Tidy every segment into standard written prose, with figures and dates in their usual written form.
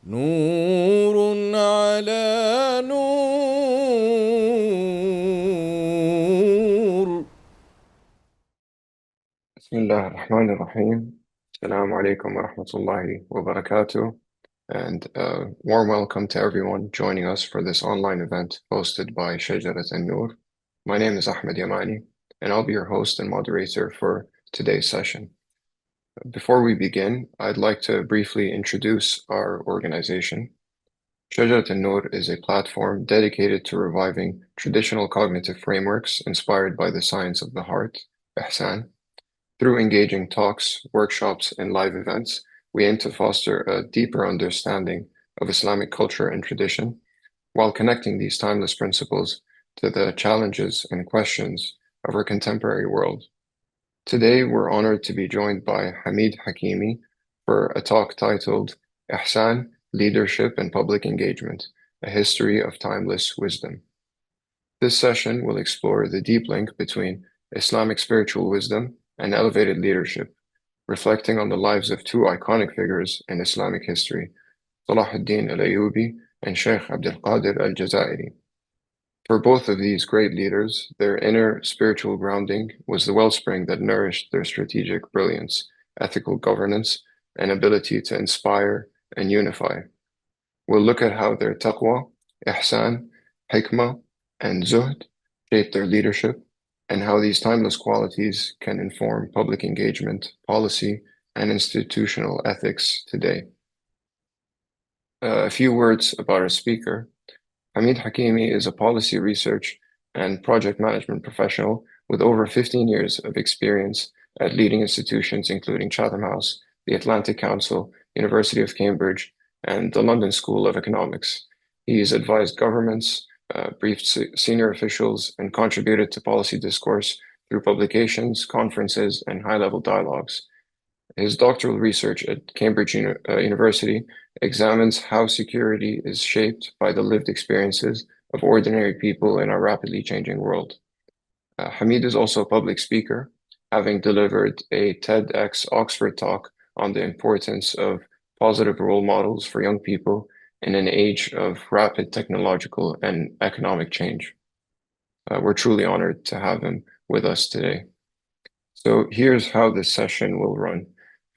نور على نور. بسم الله الرحمن الرحيم. Assalamu alaikum wa rahmatullahi wa barakatuh. And warm welcome to everyone joining us for this online event hosted by Shajarat al-Nur. My name is Ahmed Yamani, and I'll be your host and moderator for today's session. Before we begin, I'd like to briefly introduce our organization. Shajarat al-Nur is a platform dedicated to reviving traditional cognitive frameworks inspired by the science of the heart, Ihsaan. Through engaging talks, workshops, and live events, we aim to foster a deeper understanding of Islamic culture and tradition, while connecting these timeless principles to the challenges and questions of our contemporary world. Today, we're honored to be joined by Hameed Hakimi for a talk titled Ihsaan, Leadership and Public Engagement, A History of Timeless Wisdom. This session will explore the deep link between Islamic spiritual wisdom and elevated leadership, reflecting on the lives of two iconic figures in Islamic history, Salahuddin Ayubi and Sheikh al-Qadir al-Jazairi. For both of these great leaders, their inner spiritual grounding was the wellspring that nourished their strategic brilliance, ethical governance, and ability to inspire and unify. We'll look at how their Taqwaa, Ihsaan, Hikma, and Zuhd shaped their leadership, and how these timeless qualities can inform public engagement, policy, and institutional ethics today. A few words about our speaker. Hameed Hakimi is a policy research and project management professional with over 15 years of experience at leading institutions including Chatham House, the Atlantic Council, University of Cambridge, and the London School of Economics. He's advised governments, briefed senior officials, and contributed to policy discourse through publications, conferences, and high-level dialogues. His doctoral research at Cambridge University examines how security is shaped by the lived experiences of ordinary people in our rapidly changing world. Hameed is also a public speaker, having delivered a TEDx Oxford talk on the importance of positive role models for young people in an age of rapid technological and economic change. We're truly honored to have him with us today. So here's how this session will run.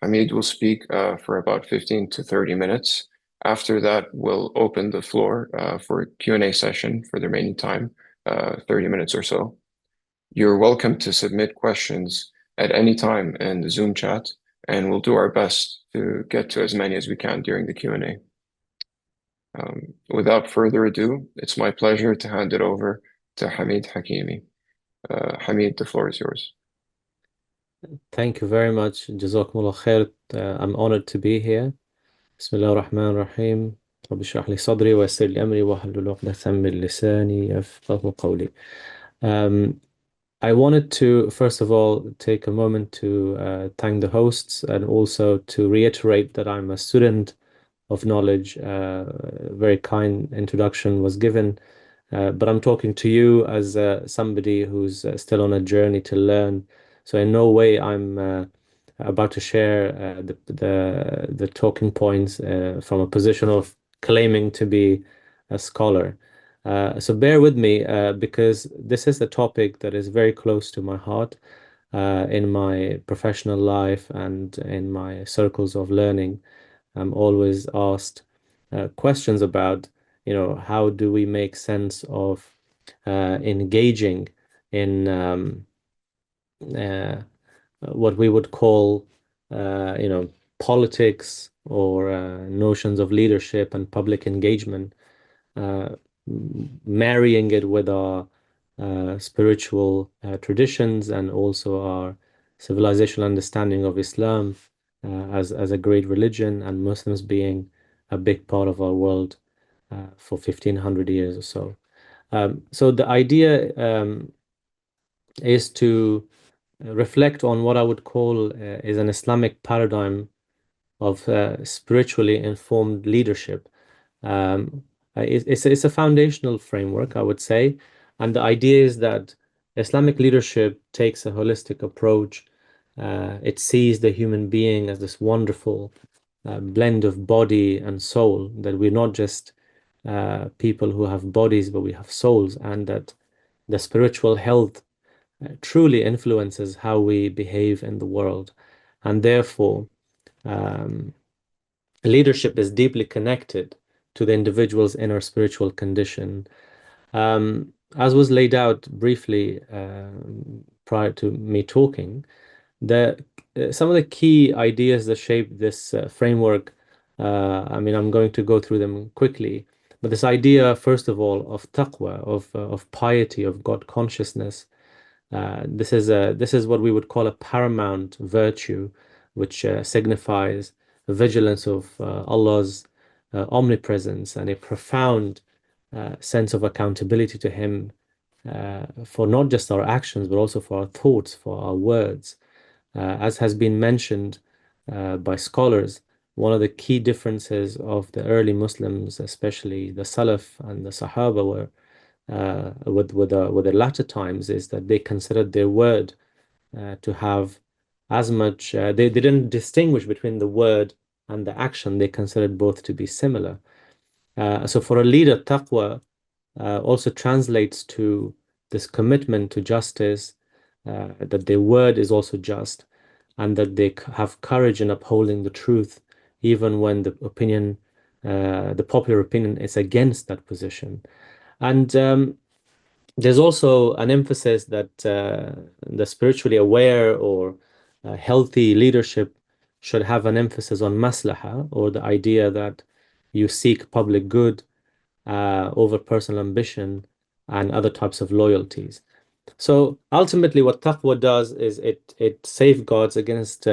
Hameed will speak for about 15 to 30 minutes. After that, we'll open the floor for a Q&A session for the remaining time, 30 minutes or so. You're welcome to submit questions at any time in the Zoom chat, and we'll do our best to get to as many as we can during the Q&A. Without further ado, it's my pleasure to hand it over to Hameed Hakimi. Hameed, the floor is yours. Thank you very much. Jazakumullah khair. I'm honored to be here. Bismillah ar-Rahman ar-Rahim. رب اشرح لي صدري ويسر لي أمري واحلل عقدة من لساني يفقهوا قولي. I wanted to, first of all, take a moment to thank the hosts and also to reiterate that I'm a student of knowledge. A very kind introduction was given, but I'm talking to you as somebody who's still on a journey to learn. So in no way I'm about to share the talking points from a position of claiming to be a scholar. So bear with me because this is a topic that is very close to my heart in my professional life and in my circles of learning. I'm always asked questions about, how do we make sense of engaging in what we would call, politics or notions of leadership and public engagement, marrying it with our spiritual traditions and also our civilizational understanding of Islam as a great religion, and Muslims being a big part of our world for 1500 years or so. So the idea is to reflect on what I would call is an Islamic paradigm of spiritually informed leadership. It's a foundational framework, I would say, and the idea is that Islamic leadership takes a holistic approach. It sees the human being as this wonderful blend of body and soul, that we're not just people who have bodies, but we have souls, and that the spiritual health truly influences how we behave in the world. And therefore, um, leadership is deeply connected to the individual's inner spiritual condition. As was laid out briefly prior to me talking, the some of the key ideas that shape this framework, I mean, I'm going to go through them quickly, but this idea, first of all, of taqwa, of piety, of God consciousness, this is what we would call a paramount virtue, which signifies the vigilance of Allah's omnipresence and a profound sense of accountability to Him for not just our actions, but also for our thoughts, for our words. As has been mentioned by scholars, one of the key differences of the early Muslims, especially the Salaf and the Sahaba, were with the latter times, is that they considered their word to have as much, they didn't distinguish between the word and the action, they considered both to be similar. So for a leader, taqwa also translates to this commitment to justice, that their word is also just, and that they have courage in upholding the truth, even when the popular opinion is against that position. And there's also an emphasis that the spiritually aware or healthy leadership should have an emphasis on maslaha, or the idea that you seek public good over personal ambition and other types of loyalties. So ultimately, what taqwa does is it safeguards against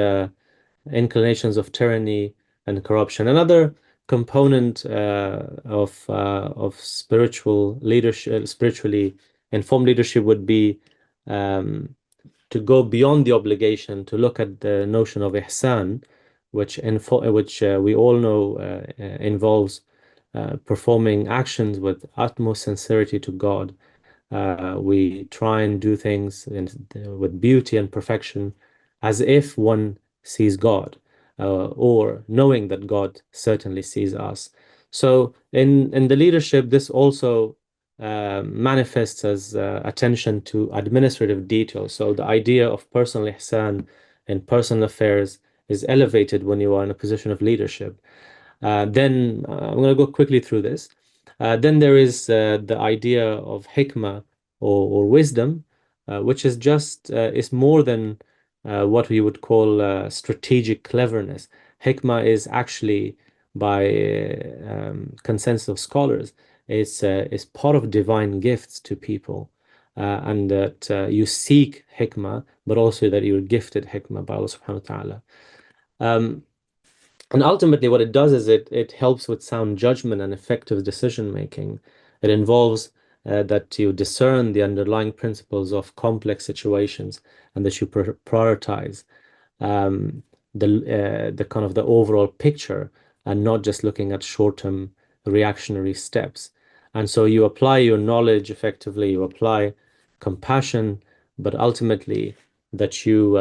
inclinations of tyranny and corruption. Another component of spiritual leadership, spiritually informed leadership, would be um, to go beyond the obligation, to look at the notion of ihsaan, which we all know involves performing actions with utmost sincerity to God. We try and do things with beauty and perfection as if one sees God, or knowing that God certainly sees us. So in the leadership, this also manifests as attention to administrative detail. So the idea of personal ihsan in personal affairs is elevated when you are in a position of leadership. Then I'm going to go quickly through this. Then there is the idea of hikmah, or wisdom, which is more than what we would call strategic cleverness. Hikmah is actually, by consensus of scholars, is part of divine gifts to people, and that you seek hikmah, but also that you're gifted hikmah by Allah subhanahu wa ta'ala. Um, and ultimately, what it does is it helps with sound judgment and effective decision making. It involves that you discern the underlying principles of complex situations, and that you prioritize um, the kind of the overall picture, and not just looking at short-term reactionary steps. And so you apply your knowledge effectively, you apply compassion, but ultimately that you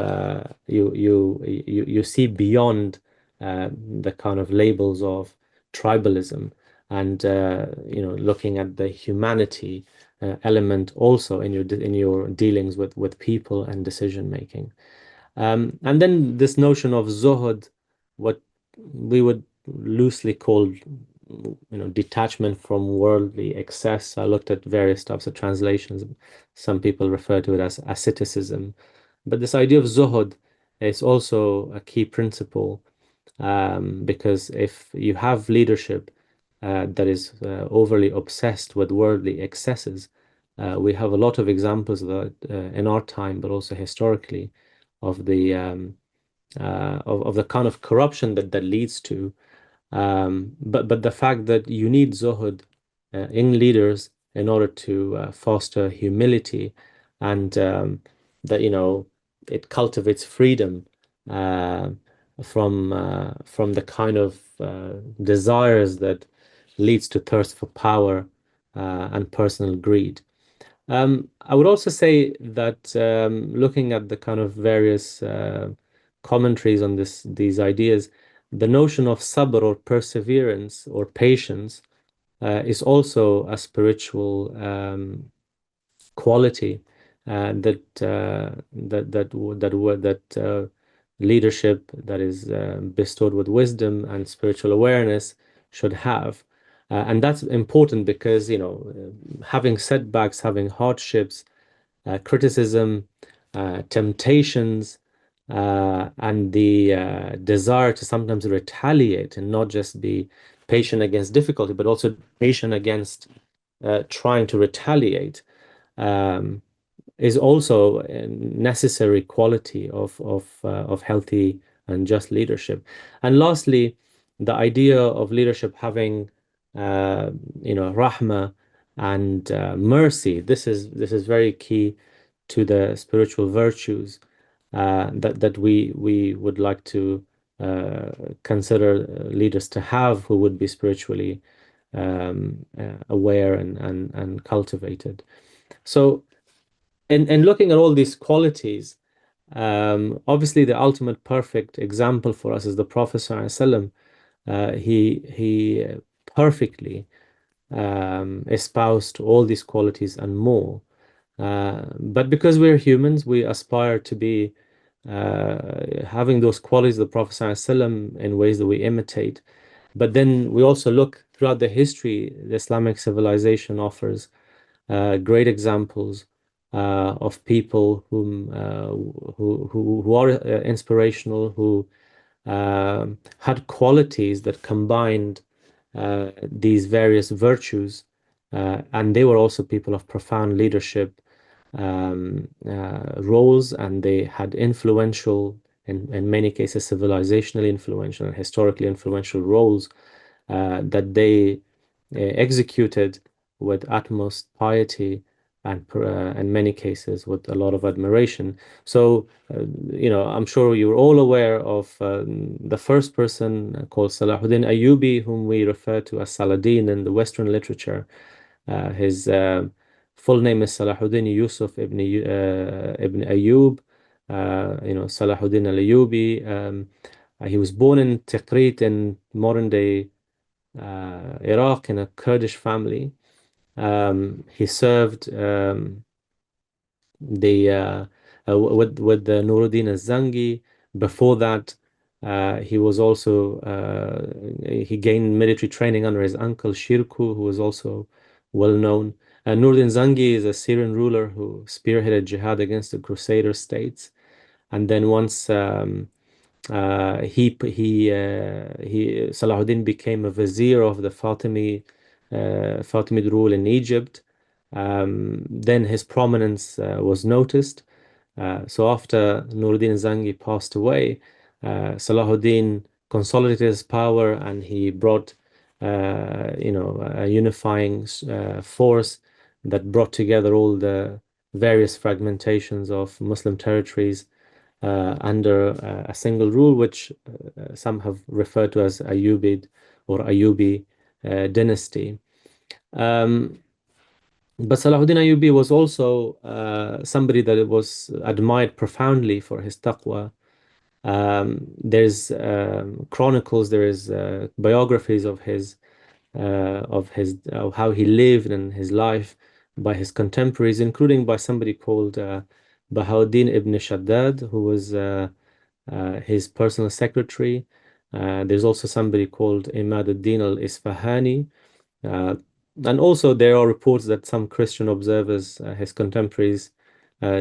see beyond the kind of labels of tribalism, and looking at the humanity element also in your dealings with people and decision making. And then this notion of zuhd, what we would loosely call, detachment from worldly excess. I looked at various types of translations. Some people refer to it as asceticism. But this idea of zuhd is also a key principle, because if you have leadership that is overly obsessed with worldly excesses, we have a lot of examples of that in our time, but also historically, of the kind of corruption that leads to. But the fact that you need zuhud in leaders in order to foster humility, and that it cultivates freedom uh, from the kind of desires that leads to thirst for power and personal greed. I would also say that looking at the kind of various commentaries on these ideas, the notion of sabr or perseverance or patience is also a spiritual quality that leadership that is bestowed with wisdom and spiritual awareness should have. And that's important because, having setbacks, having hardships, criticism, temptations, and the desire to sometimes retaliate and not just be patient against difficulty, but also patient against trying to retaliate, um, is also a necessary quality of healthy and just leadership. And lastly, the idea of leadership having rahmah and mercy. This is very key to the spiritual virtues that we would like to consider leaders to have, who would be spiritually aware and cultivated. So in looking at all these qualities, obviously the ultimate perfect example for us is the Prophet ﷺ. He perfectly espoused all these qualities and more. But because we're humans, we aspire to be having those qualities of the Prophet ﷺ in ways that we imitate. But then we also look throughout the history, the Islamic civilization offers great examples of people who are inspirational, who had qualities that combined these various virtues, and they were also people of profound leadership roles, and they had influential, in many cases, civilizationally influential and historically influential roles that they executed with utmost piety and in many cases with a lot of admiration. So, I'm sure you're all aware of the first person called Salahuddin Ayubi, whom we refer to as Saladin in the Western literature. His full name is Salahuddin Yusuf ibn Ayub, Salahuddin al-Ayubi. He was born in Tikrit in modern day Iraq in a Kurdish family. He served with the Nuruddin al-Zangi. Before that, he was also he gained military training under his uncle Shirkuh, who was also well known. Nuruddin Zangi is a Syrian ruler who spearheaded jihad against the Crusader states, and then once Salahuddin became a vizier of the Fatimid rule in Egypt. Then his prominence was noticed. So after Nuruddin Zangi passed away, Salahuddin consolidated his power, and he brought, a unifying force that brought together all the various fragmentations of Muslim territories under a single rule, which some have referred to as Ayyubid or Ayyubi dynasty. But Salahuddin Ayubi was also somebody that was admired profoundly for his taqwa. There's chronicles, there is biographies of how he lived and his life by his contemporaries, including by somebody called Bahauddin ibn Shaddad, who was his personal secretary. There's also somebody called Imad ad-Din al-Isfahani. And also there are reports that some Christian observers, his contemporaries,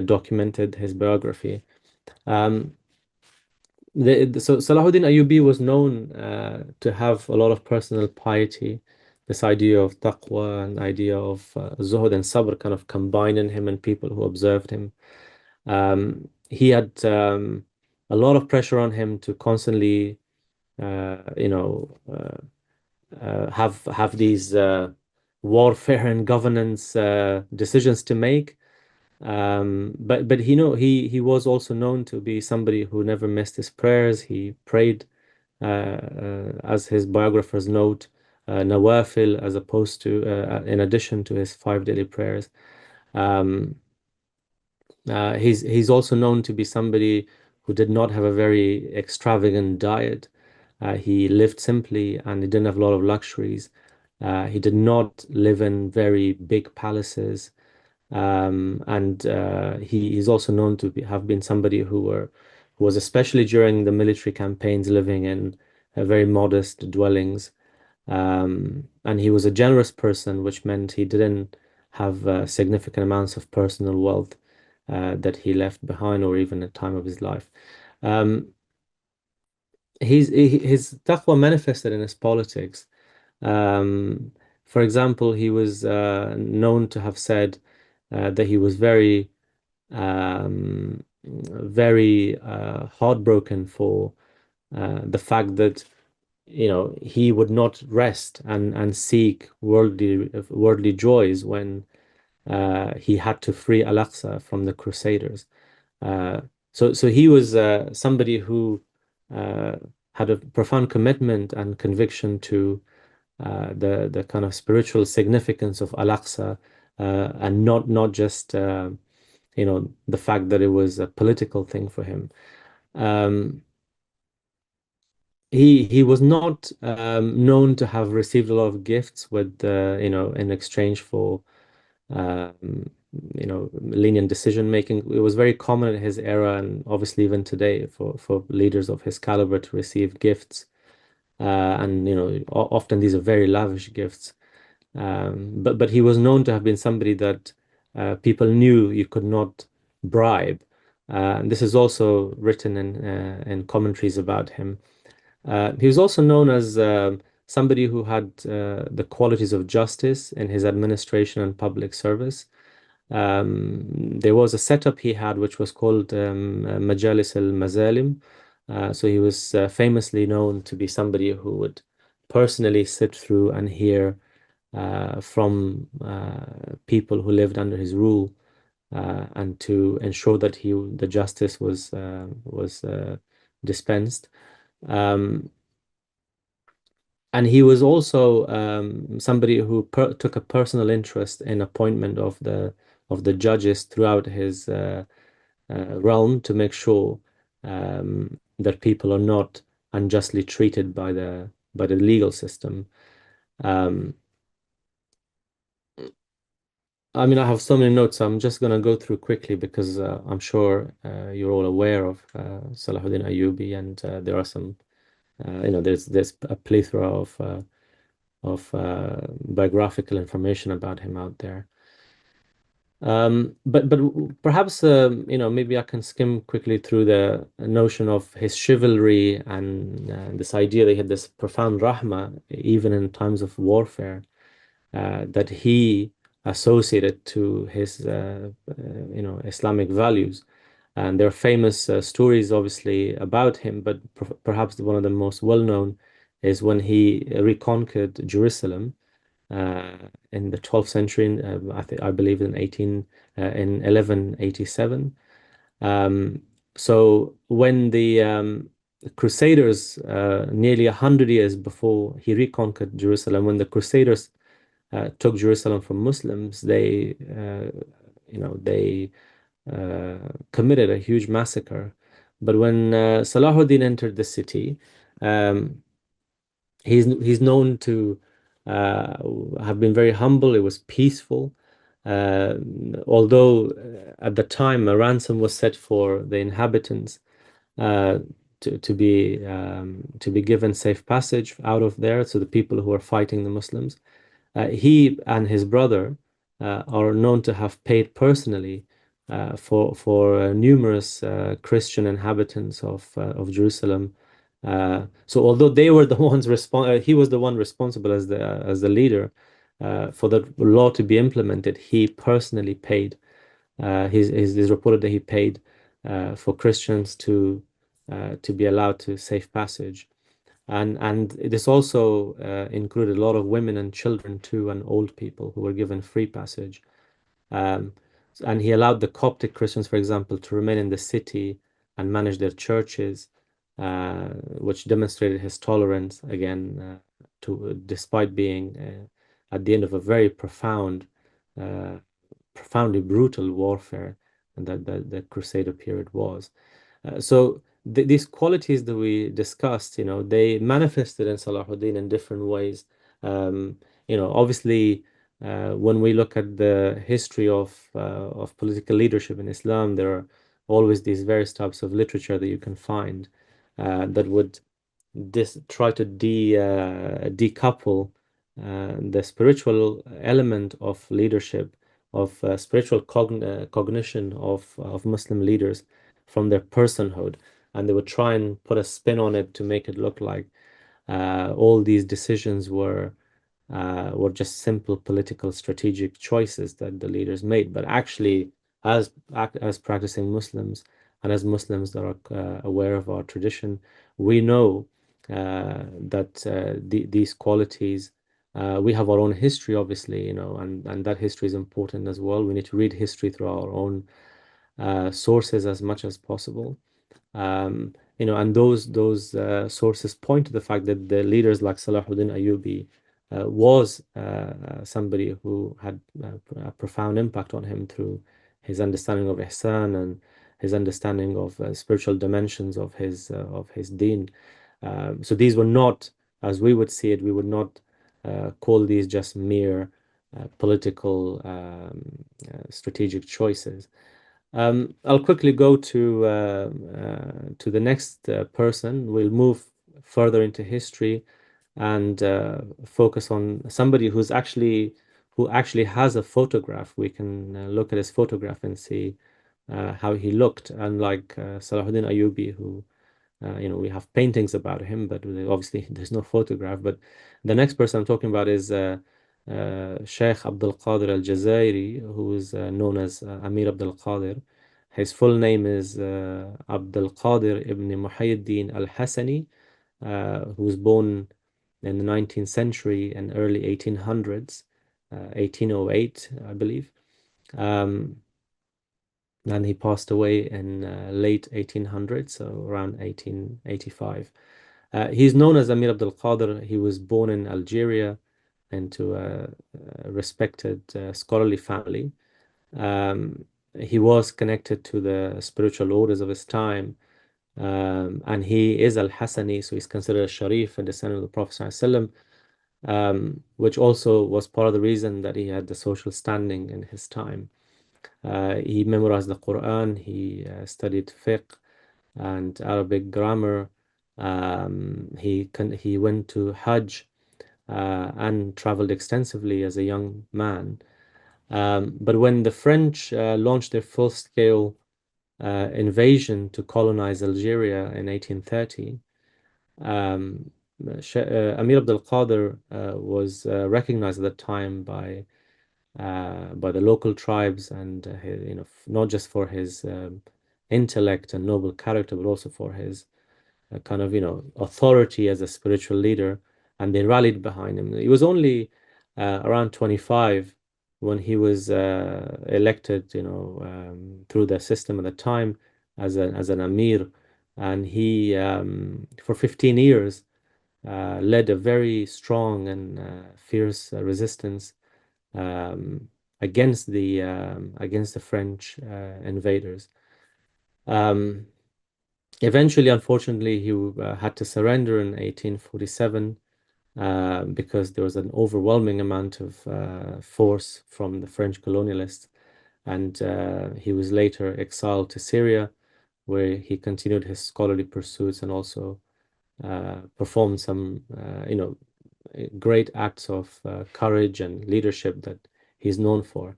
documented his biography. So Salahuddin Ayubi was known to have a lot of personal piety. This idea of taqwa and idea of zuhd and sabr kind of combined in him and people who observed him. He had a lot of pressure on him to constantly, have these warfare and governance decisions to make. But he was also known to be somebody who never missed his prayers. He prayed, as his biographers note, nawafil, as opposed to in addition to his 5 daily prayers. He's also known to be somebody who did not have a very extravagant diet. He lived simply and he didn't have a lot of luxuries. He did not live in very big palaces. And he's also known to have been somebody who was especially during the military campaigns living in very modest dwellings. And he was a generous person, which meant he didn't have significant amounts of personal wealth that he left behind, or even at the time of his life. Um, his taqwa manifested in his politics. Um, for example, he was known to have said that he was very heartbroken for the fact that he would not rest and seek worldly joys when he had to free Al-Aqsa from the Crusaders. Uh, so he was somebody who uh, had a profound commitment and conviction to the kind of spiritual significance of Al-Aqsa, and not just the fact that it was a political thing for him. Um, he was not known to have received a lot of gifts with in exchange for um, lenient decision making. It was very common in his era, and obviously even today, for leaders of his caliber to receive gifts. And often these are very lavish gifts. But he was known to have been somebody that people knew you could not bribe. And this is also written in commentaries about him. He was also known as somebody who had the qualities of justice in his administration and public service. There was a setup he had which was called Majalis al-Mazalim. So he was famously known to be somebody who would personally sit through and hear from people who lived under his rule, and to ensure that the justice was dispensed. Um, and he was also somebody who took a personal interest in appointment of the judges throughout his realm, to make sure that people are not unjustly treated by the legal system. Um, I mean, I have so many notes, so I'm just going to go through quickly because I'm sure you're all aware of Salahuddin Ayubi, and there are some, there's a plethora of biographical information about him out there. But perhaps maybe I can skim quickly through the notion of his chivalry, and this idea that he had this profound rahmah even in times of warfare, that he associated to his Islamic values. And there are famous stories obviously about him, but perhaps one of the most well known is when he reconquered Jerusalem uh, in the 12th century. I believe in 1187. So when the Crusaders, nearly 100 years before he reconquered Jerusalem, when the Crusaders took Jerusalem from Muslims, they committed a huge massacre. But when Salahuddin entered the city, um, he's known to uh, have been very humble. It was peaceful. Uh, Although at the time a ransom was set for the inhabitants, uh, to be given safe passage out of there, so the people who are fighting the Muslims. He and his brother are known to have paid personally for numerous Christian inhabitants of Jerusalem. So although they were the ones he was the one responsible as the leader for the law to be implemented. He personally paid. His reported that he paid for Christians to be allowed to safe passage. And this also included a lot of women and children too, and old people who were given free passage. Um, and he allowed the Coptic Christians, for example, to remain in the city and manage their churches, which demonstrated his tolerance again, despite being at the end of a very profoundly brutal warfare, and that the Crusader period was. So these qualities that we discussed, they manifested in Salahuddin in different ways. Obviously, when we look at the history of political leadership in Islam, there are always these various types of literature that you can find that would try to decouple the spiritual element of leadership, of spiritual cognition of Muslim leaders from their personhood, and they would try and put a spin on it to make it look like all these decisions were just simple political strategic choices that the leaders made. But actually, as practicing Muslims and as Muslims that are aware of our tradition, we know that these qualities. We have our own history, obviously, and that history is important as well. We need to read history through our own sources as much as possible. And those sources point to the fact that the leaders like Salahuddin Ayubi was somebody who had a profound impact on him through his understanding of Ihsaan and his understanding of spiritual dimensions of his deen. So these were not, as we would see it, we would not call these just mere political strategic choices. I'll quickly go to the next person. We'll move further into history and focus on somebody who actually has a photograph. We can look at his photograph and see how he looked, unlike Salahuddin Ayubi, who we have paintings about him, but obviously there's no photograph. But the next person I'm talking about is Sheikh Abd al-Qadir al-Jazairi, who is known as Emir Abd al-Qadir. His full name is Abd al-Qadir ibn Muhyiddin al-Hassani, who was born in the 19th century and early 1800s, 1808, I believe. And he passed away in late 1800s, so around 1885. He's known as Emir Abd al-Qadir. He was born in Algeria into a respected scholarly family. He was connected to the spiritual orders of his time, and he is al-Hassani, so he's considered a Sharif, a descendant of the Prophet ﷺ, which also was part of the reason that he had the social standing in his time. He memorized the Quran, he studied fiqh and Arabic grammar. He went to Hajj and traveled extensively as a young man. But when the French launched their full-scale invasion to colonize Algeria in 1830, Amir Abd al-Qadir was recognized at that time by the local tribes, and not just for his intellect and noble character, but also for his kind of authority as a spiritual leader, and they rallied behind him. He was only around 25 when he was elected, through the system at the time as an Amir, and he for 15 years led a very strong and fierce resistance against the French invaders. Eventually, unfortunately, he had to surrender in 1847 because there was an overwhelming amount of force from the French colonialists, and he was later exiled to Syria, where he continued his scholarly pursuits and also performed some, great acts of courage and leadership that he's known for.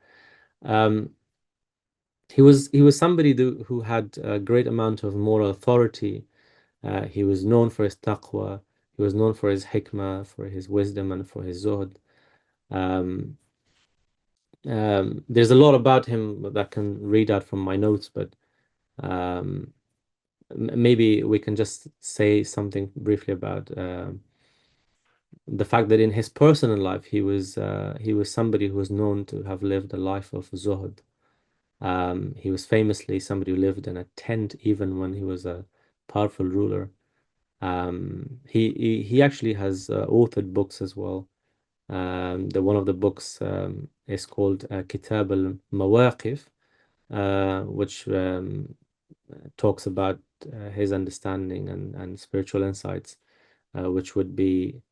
He was somebody who had a great amount of moral authority. He was known for his Taqwaa. He was known for his Hikma, for his wisdom, and for his Zuhd. There's a lot about him that I can read out from my notes, but maybe we can just say something briefly about the fact that in his personal life he was somebody who was known to have lived a life of Zuhd. He was famously somebody who lived in a tent even when he was a powerful ruler. He actually has authored books as well. One of the books is called Kitab al-Mawaqif, which talks about his understanding and spiritual insights, which would be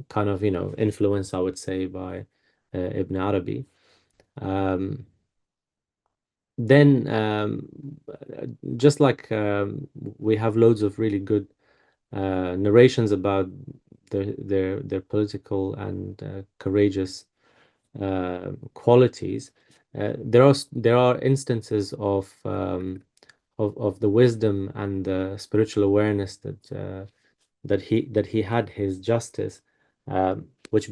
kind of, influenced, I would say, by Ibn Arabi. Then, just like we have loads of really good narrations about their political and courageous qualities, there are instances of the wisdom and the spiritual awareness that he had, his justice, which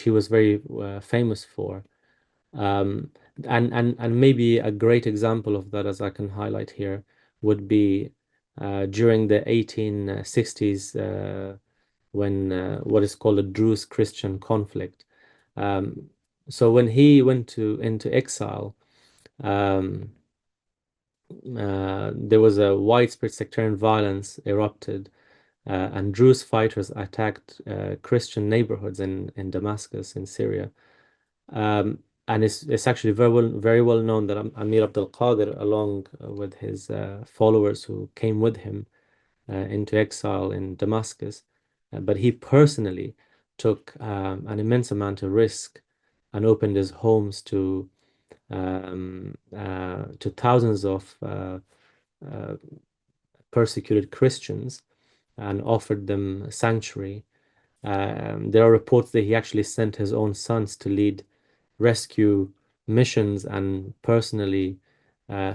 he was very famous for. And maybe a great example of that, as I can highlight here, would be during the 1860s, when what is called a Druze-Christian conflict. So when he went into exile, um, there was a widespread sectarian violence erupted, and Druze fighters attacked Christian neighborhoods in Damascus, in Syria. And it's actually very well known that Emir Abd al-Qadir, along with his followers who came with him into exile in Damascus, but he personally took an immense amount of risk and opened his homes to thousands of persecuted Christians and offered them sanctuary. There are reports that he actually sent his own sons to lead rescue missions and personally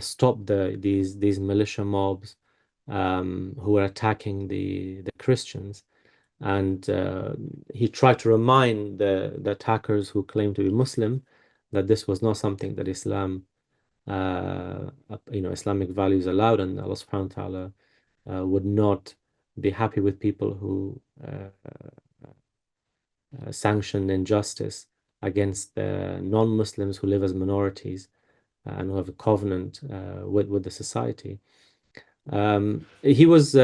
stop these militia mobs who were attacking the Christians. And he tried to remind the attackers who claimed to be Muslim that this was not something that Islamic values allowed, and Allah subhanahu wa ta'ala would not be happy with people who sanction injustice against the non-Muslims who live as minorities and who have a covenant with the society. He was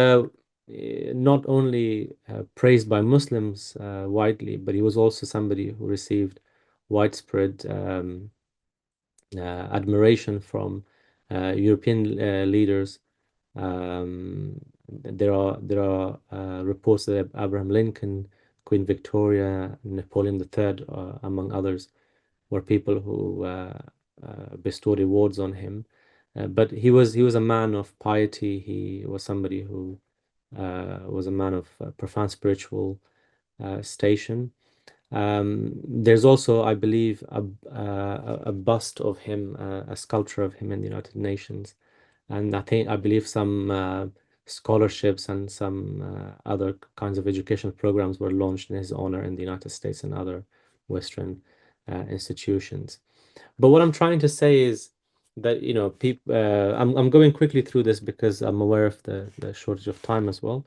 not only praised by Muslims widely, but he was also somebody who received widespread admiration from European leaders. There are reports that Abraham Lincoln, Queen Victoria, Napoleon III, among others, were people who bestowed awards on him. But he was a man of piety. He was somebody who was a man of profound spiritual station. There's also, I believe, a bust of him, a sculpture of him in the United Nations, and I believe some scholarships and some other kinds of educational programs were launched in his honor in the United States and other Western institutions. But what I'm trying to say is that, people. I'm going quickly through this because I'm aware of the shortage of time as well.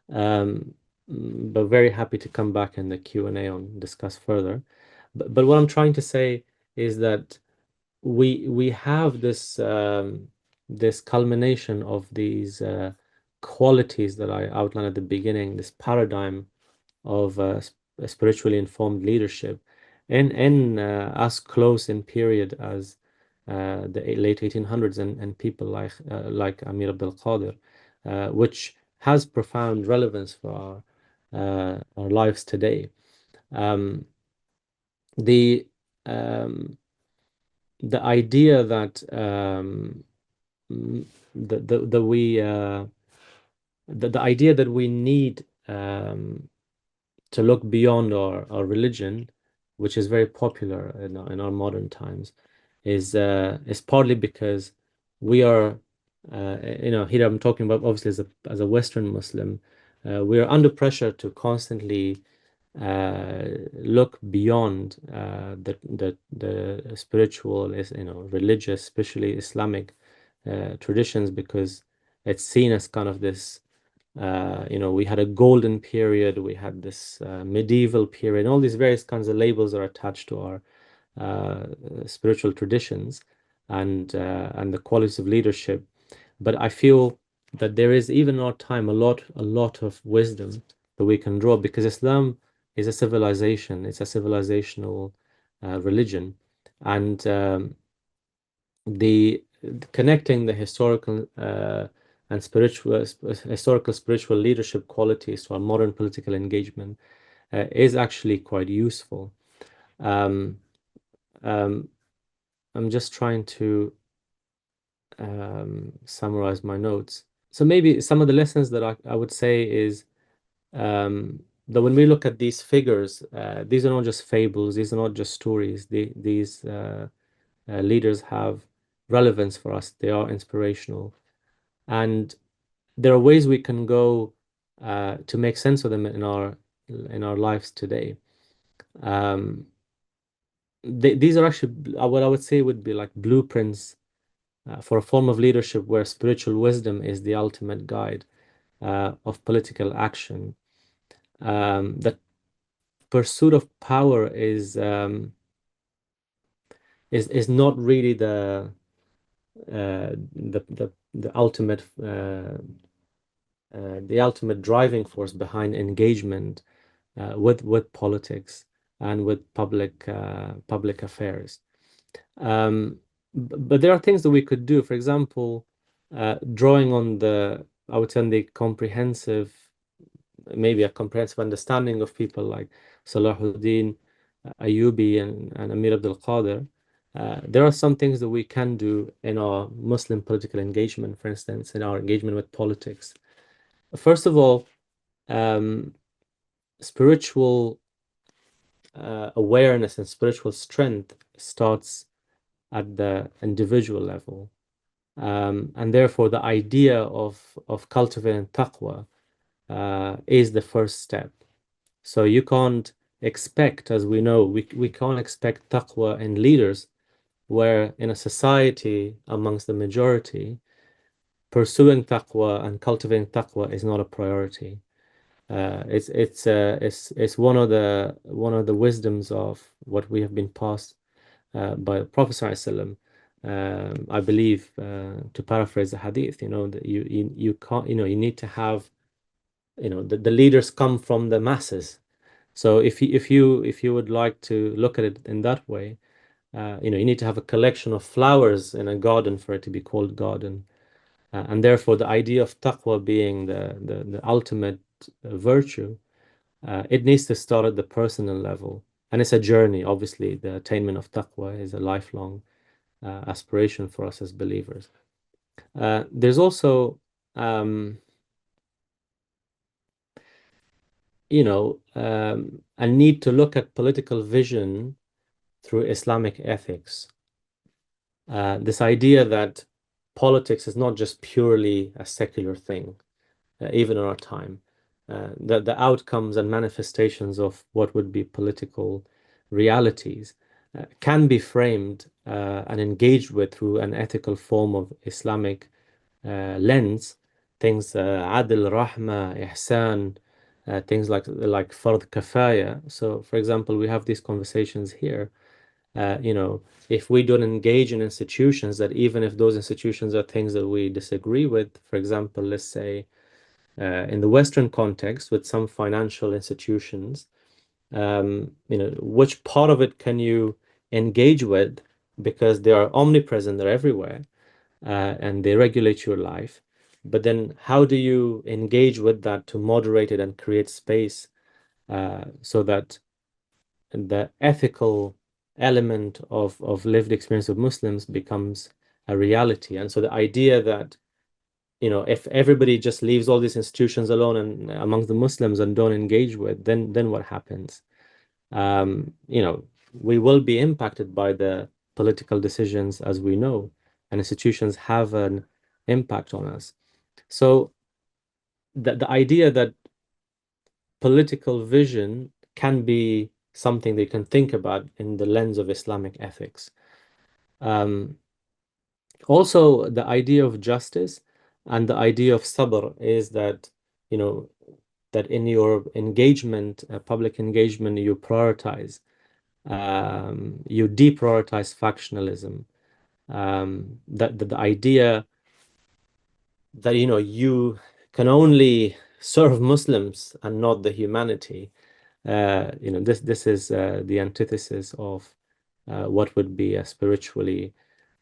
But very happy to come back in the Q&A and discuss further. But what I'm trying to say is that we have this culmination of these qualities that I outlined at the beginning, this paradigm of spiritually informed leadership in as close in period as the late 1800s and people like Amir Abd al-Qadir, which has profound relevance for our lives today. The idea that the idea that we need to look beyond our religion, which is very popular in our modern times, is partly because we are, here I'm talking about obviously as a Western Muslim, we are under pressure to constantly look beyond the spiritual, religious, especially Islamic traditions, because it's seen as kind of this. We had a golden period, we had this medieval period, and all these various kinds of labels are attached to our spiritual traditions and the qualities of leadership. But I feel that there is, even in our time, a lot of wisdom that we can draw, because Islam is a civilization. It's a civilizational religion, and the connecting the historical and historical spiritual leadership qualities to our modern political engagement is actually quite useful. Um, um, I'm just trying to summarize my notes. So maybe some of the lessons that I would say is that when we look at these figures, these are not just fables, these are not just stories. These leaders have relevance for us. They are inspirational. And there are ways we can go to make sense of them in our lives today. These are actually what I would say would be like blueprints for a form of leadership where spiritual wisdom is the ultimate guide of political action. That pursuit of power is not really the ultimate driving force behind engagement with politics and with public affairs. But there are things that we could do. For example, drawing on I would say, on the maybe a comprehensive understanding of people like Salahuddin Ayubi and Emir Abd al-Qadir. There are some things that we can do in our Muslim political engagement, for instance, in our engagement with politics. First of all, spiritual awareness and spiritual strength starts at the individual level. And therefore, the idea of cultivating taqwa is the first step. So you can't expect, as we know, we can't expect taqwa in leaders where in a society amongst the majority, pursuing taqwa and cultivating taqwa is not a priority. It's one of the wisdoms of what we have been passed by the Prophet ﷺ. I believe, to paraphrase the hadith, that you can't, you need to have, the leaders come from the masses. So if you would like to look at it in that way, you need to have a collection of flowers in a garden for it to be called garden. And therefore, the idea of taqwa being the ultimate virtue, it needs to start at the personal level. And it's a journey. Obviously, the attainment of taqwa is a lifelong aspiration for us as believers. There's also, a need to look at political vision through Islamic ethics. This idea that politics is not just purely a secular thing, even in our time. That the outcomes and manifestations of what would be political realities can be framed and engaged with through an ethical form of Islamic lens. Things adl, rahma, ihsan, things like fard kafaya. So, for example, we have these conversations here. If we don't engage in institutions, that even if those institutions are things that we disagree with, for example, let's say in the Western context with some financial institutions, which part of it can you engage with because they are omnipresent, they're everywhere, and they regulate your life. But then how do you engage with that to moderate it and create space so that the ethical element of lived experience of Muslims becomes a reality? And so the idea that, if everybody just leaves all these institutions alone and amongst the Muslims and don't engage with, then what happens? We will be impacted by the political decisions, as we know, and institutions have an impact on us. So the idea that political vision can be something they can think about in the lens of Islamic ethics. Also, the idea of justice and the idea of sabr is that, that in your engagement, public engagement, you prioritize, you deprioritize factionalism. That the idea that, you can only serve Muslims and not the humanity. This is the antithesis of what would be a spiritually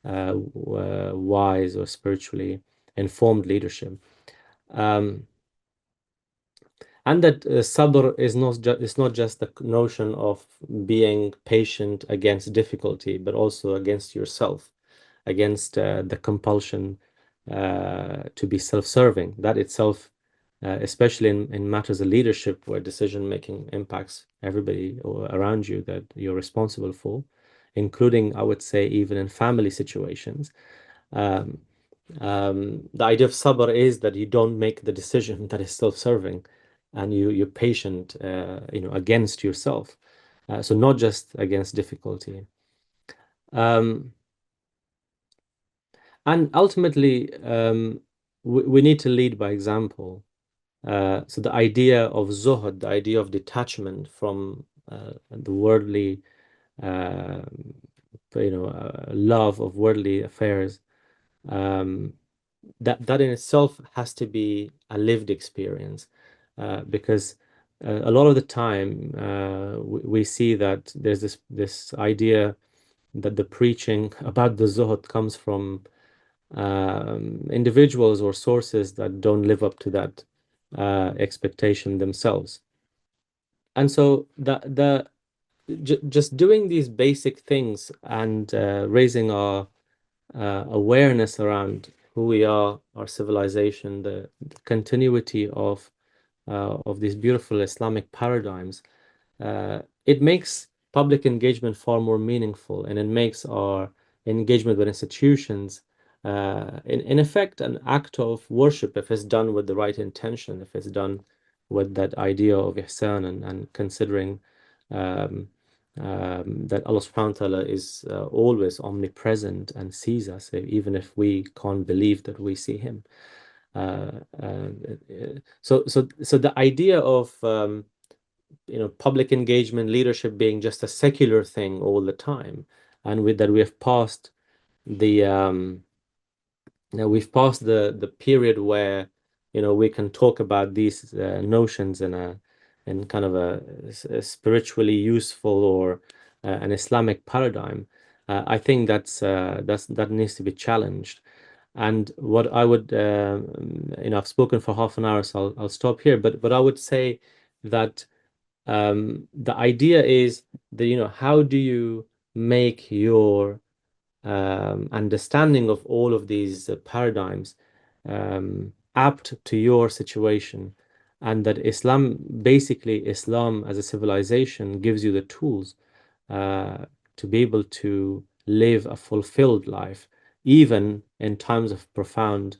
wise or spiritually informed leadership. And that sabr is not just the notion of being patient against difficulty, but also against yourself, against the compulsion to be self-serving. That itself, especially in matters of leadership where decision-making impacts everybody around you that you're responsible for, including, I would say, even in family situations. The idea of sabr is that you don't make the decision that is self-serving, and you're patient, against yourself. So not just against difficulty. And ultimately, we need to lead by example. So the idea of zuhd, the idea of detachment from the worldly, love of worldly affairs, that in itself has to be a lived experience, because a lot of the time we see that there's this idea that the preaching about the zuhd comes from individuals or sources that don't live up to that expectation themselves. And so just doing these basic things and raising our awareness around who we are, our civilization, the continuity of these beautiful Islamic paradigms, it makes public engagement far more meaningful, and it makes our engagement with institutions, in effect, an act of worship if it's done with the right intention, if it's done with that idea of ihsaan and considering that Allah subhanahu wa ta'ala is always omnipresent and sees us, even if we can't believe that we see him. So the idea of public engagement, leadership being just a secular thing all the time, and that we have passed the the period where we can talk about these notions in kind of a spiritually useful or an Islamic paradigm. I think that needs to be challenged. And what I would, I've spoken for half an hour, so I'll stop here. But I would say that the idea is that how do you make your understanding of all of these paradigms apt to your situation, and that Islam as a civilization gives you the tools to be able to live a fulfilled life, even in times of profound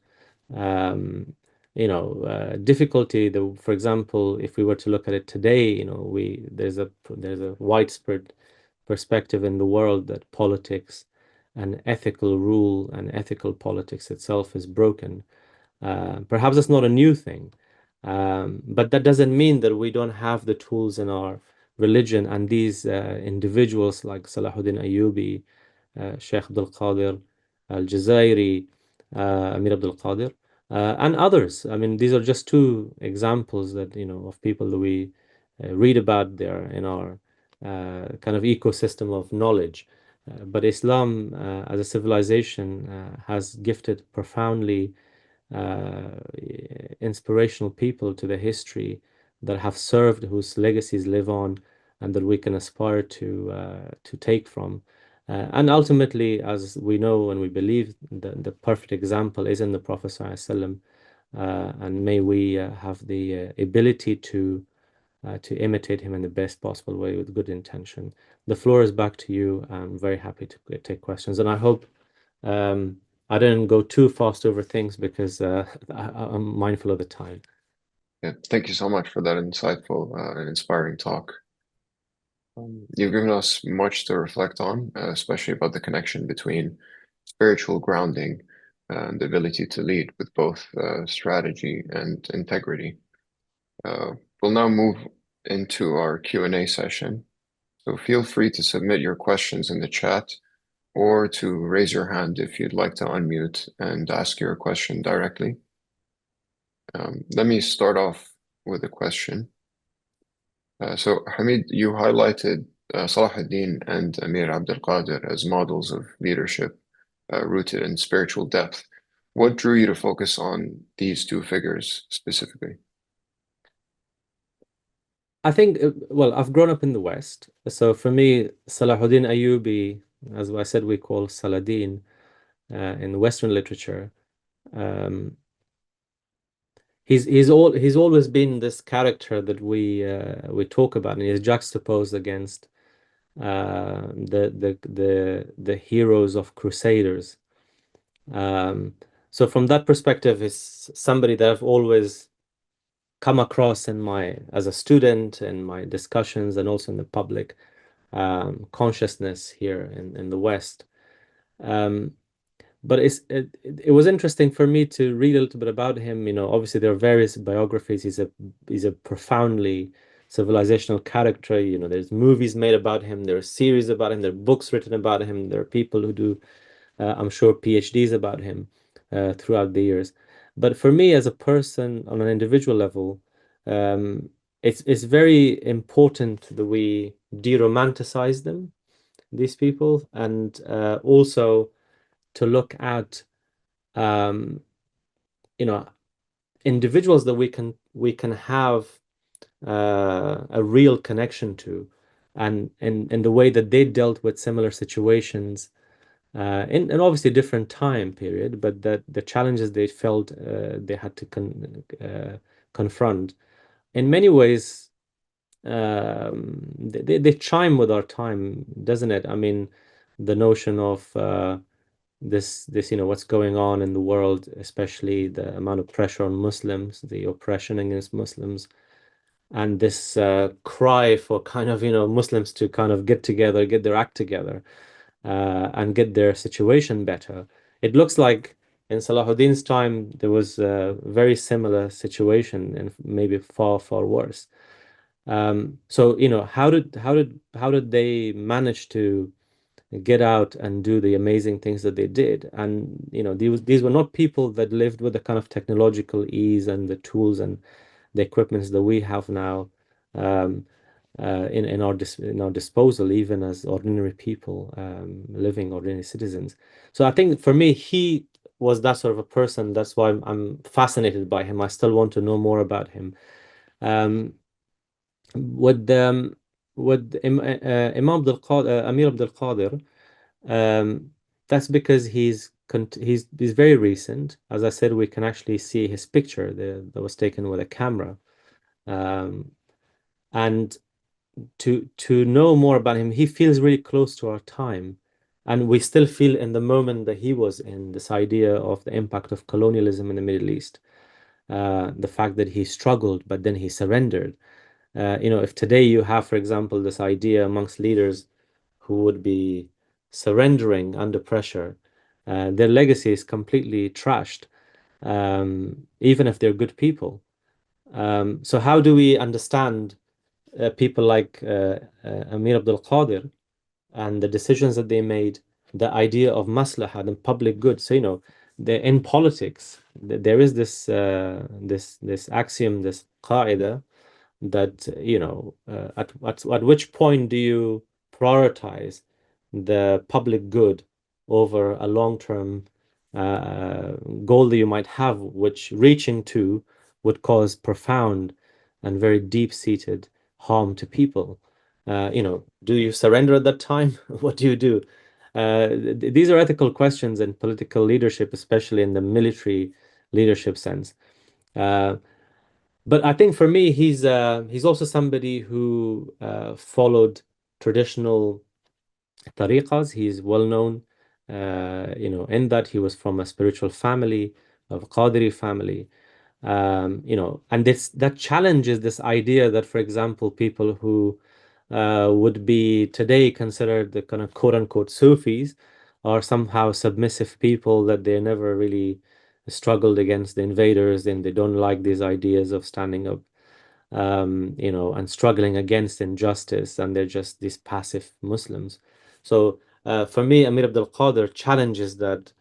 difficulty. For example, if we were to look at it today, there's a widespread perspective in the world that politics and ethical rule and ethical politics itself is broken. Perhaps that's not a new thing, but that doesn't mean that we don't have the tools in our religion, and these individuals like Salahuddin Ayubi, Sheikh al-Qadir, al-Jazairi, Emir Abd, and others. I mean, these are just two examples that of people that we read about there in our kind of ecosystem of knowledge. But Islam as a civilization has gifted profoundly inspirational people to the history that have served, whose legacies live on, and that we can aspire to take from. And ultimately, as we know and we believe, the perfect example is in the Prophet ﷺ, and may we have the ability to imitate him in the best possible way with good intention. The floor is back to you. I'm very happy to take questions, and I hope I didn't go too fast over things because I'm mindful of the time. Yeah, thank you so much for that insightful and inspiring talk. You've given us much to reflect on, especially about the connection between spiritual grounding and the ability to lead with both strategy and integrity. We'll now move into our Q&A session. So feel free to submit your questions in the chat or to raise your hand if you'd like to unmute and ask your question directly. Let me start off with a question. So Hameed, you highlighted Salahuddin and Emir Abd as models of leadership rooted in spiritual depth. what drew you to focus on these two figures specifically? I think, well, I've grown up in the West. So for me, Salahuddin Ayubi, as I said, we call Saladin in Western literature. Um, he's always been this character that we talk about, and he's juxtaposed against the heroes of Crusaders. Um, so from that perspective, he's somebody that I've always come across in my as a student in my discussions and also in the public consciousness here in the West. Um, but it was interesting for me to read a little bit about him. Obviously there are various biographies. He's a profoundly civilizational character. There's movies made about him. There are series about him. There are books written about him. There are people who do, I'm sure, PhDs about him throughout the years. But for me, as a person on an individual level, um, it's very important that we de-romanticize these people, and also to look at um, you know individuals that we can have a real connection to, and in the way that they dealt with similar situations in obviously different time period, but that the challenges they felt they had to confront in many ways. They chime with our time, doesn't it? I mean, the notion of this what's going on in the world, especially the amount of pressure on Muslims, the oppression against Muslims, and this cry for kind of Muslims to kind of get together, get their act together, and get their situation better. It looks like in Salahuddin's time there was a very similar situation, and maybe far, far worse. So how did they manage to get out and do the amazing things that they did? And these were not people that lived with the kind of technological ease and the tools and the equipments that we have now, um, in our disposal, even as ordinary people, living ordinary citizens. So I think for me, he was that sort of a person. That's why I'm fascinated by him. I still want to know more about him. Um, with Imam Abdul Qadir, Amir Abdul Qadir, um, that's because he's very recent. As I said, we can actually see his picture there that was taken with a camera. Um, and to know more about him, he feels really close to our time. And we still feel in the moment that he was in, this idea of the impact of colonialism in the Middle East, the fact that he struggled, but then he surrendered. If today you have, for example, this idea amongst leaders who would be surrendering under pressure, their legacy is completely trashed, even if they're good people. So how do we understand people like Amir Abdul Qadir and the decisions that they made, the idea of maslahat and public good? So, in politics, there is this axiom, this qaida, that at which point do you prioritize the public good over a long-term goal that you might have, which reaching to would cause profound and very deep-seated harm to people? Do you surrender at that time? What do you do? These are ethical questions in political leadership, especially in the military leadership sense. Uh, but I think for me, he's also somebody who followed traditional tariqas. He's well known, in that he was from a spiritual family, of a Qadiri family. And that challenges this idea that, for example, people who would be today considered the kind of quote unquote Sufis are somehow submissive people, that they never really struggled against the invaders, and they don't like these ideas of standing up, and struggling against injustice, and they're just these passive Muslims. So for me, Amir Abdul Qadir challenges that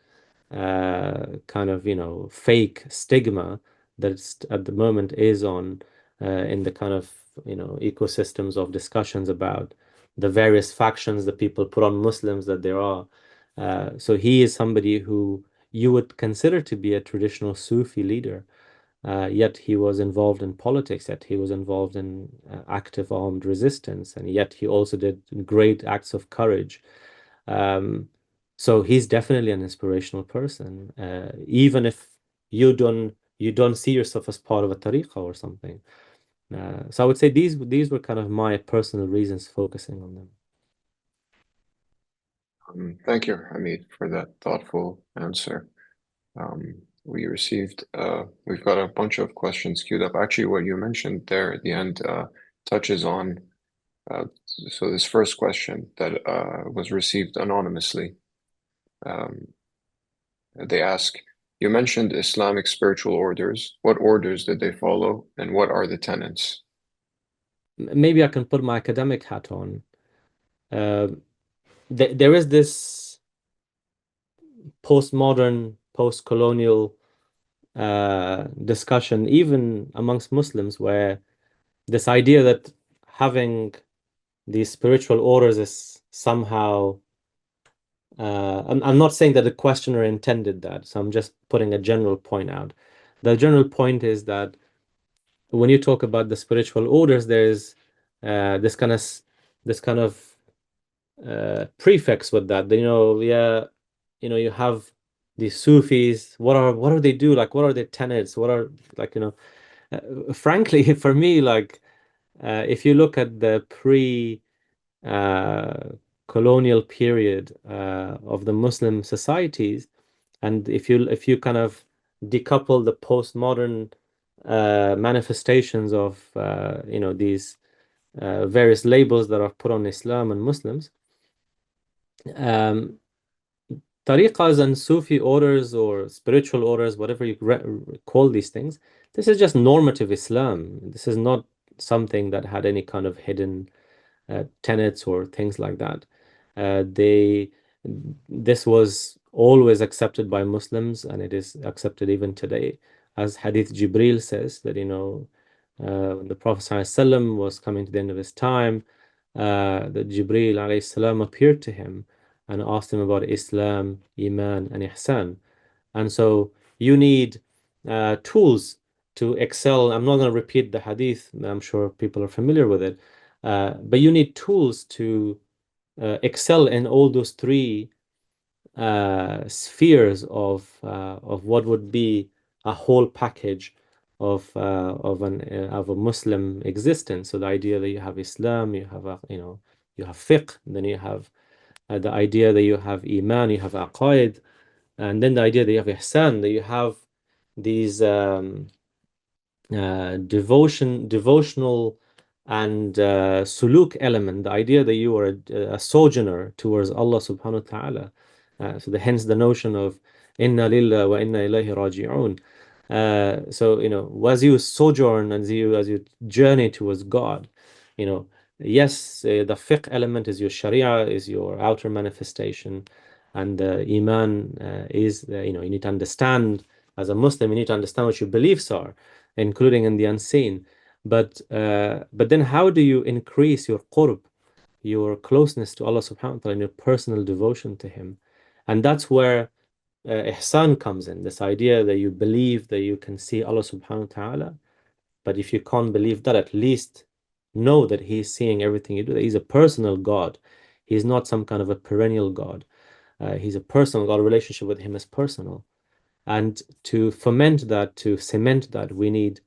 kind of fake stigma that at the moment is on in the kind of ecosystems of discussions about the various factions that people put on Muslims that there are. So he is somebody who you would consider to be a traditional Sufi leader. Yet he was involved in politics, yet he was involved in active armed resistance, and yet he also did great acts of courage. Um, so he's definitely an inspirational person, even if you don't see yourself as part of a tariqah or something. So I would say these were kind of my personal reasons focusing on them. Thank you, Hameed, for that thoughtful answer. We've got a bunch of questions queued up. Actually, what you mentioned there at the end touches on, so this first question that was received anonymously. They ask, you mentioned Islamic spiritual orders. What orders did they follow, and what are the tenets? Maybe I can put my academic hat on. There is this postmodern, post-colonial discussion, even amongst Muslims, where this idea that having these spiritual orders is somehow I'm not saying that the questioner intended that, so I'm just putting a general point out. The general point is that when you talk about the spiritual orders, there's this kind of prefix with that. Yeah, you have these Sufis. What are they do? Like, what are their tenets? What are like, frankly, for me, like, if you look at the uh, colonial period of the Muslim societies, and if you kind of decouple the postmodern manifestations of these various labels that are put on Islam and Muslims, um, tariqas and Sufi orders or spiritual orders, whatever you call these things, this is just normative Islam. This is not something that had any kind of hidden tenets or things like that. They This was always accepted by Muslims, and it is accepted even today, as Hadith Jibril says that when the Prophet ﷺ was coming to the end of his time, that Jibril alayhi salam appeared to him and asked him about Islam, Iman, and Ihsan. And so you need tools to excel. I'm not going to repeat the hadith, I'm sure people are familiar with it. But you need tools to excel in all those three spheres of what would be a whole package of a Muslim existence. So the idea that you have Islam, you have fiqh, then you have the idea that you have Iman, you have aqaid, and then the idea that you have ihsan, that you have these devotional and suluk element, the idea that you are a sojourner towards Allah subhanahu wa ta'ala. Hence the notion of inna lillah wa inna ilayhi raji'un. So as you sojourn, as you journey towards God, you know yes, the fiqh element is your sharia, is your outer manifestation, and iman is you need to understand. As a Muslim, you need to understand what your beliefs are, including in the unseen. But then how do you increase your qurb, your closeness to Allah subhanahu wa ta'ala, and your personal devotion to Him? And that's where ihsan comes in, this idea that you believe that you can see Allah subhanahu wa ta'ala, but if you can't believe that, at least know that He's seeing everything you do, that He's a personal God. He's not some kind of a perennial God. He's a personal God. A relationship with Him is personal. And to foment that, to cement that, we need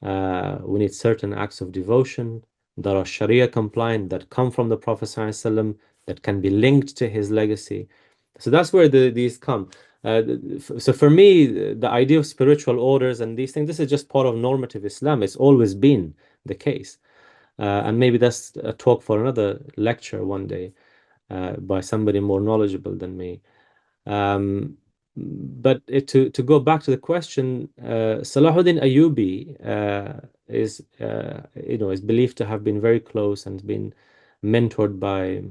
certain acts of devotion that are Sharia compliant, that come from the Prophet ﷺ, that can be linked to his legacy. So that's where these come. So for me, the idea of spiritual orders and these things, this is just part of normative Islam. It's always been the case. And maybe that's a talk for another lecture one day by somebody more knowledgeable than me. But to go back to the question, Salahuddin Ayubi is believed to have been very close and been mentored by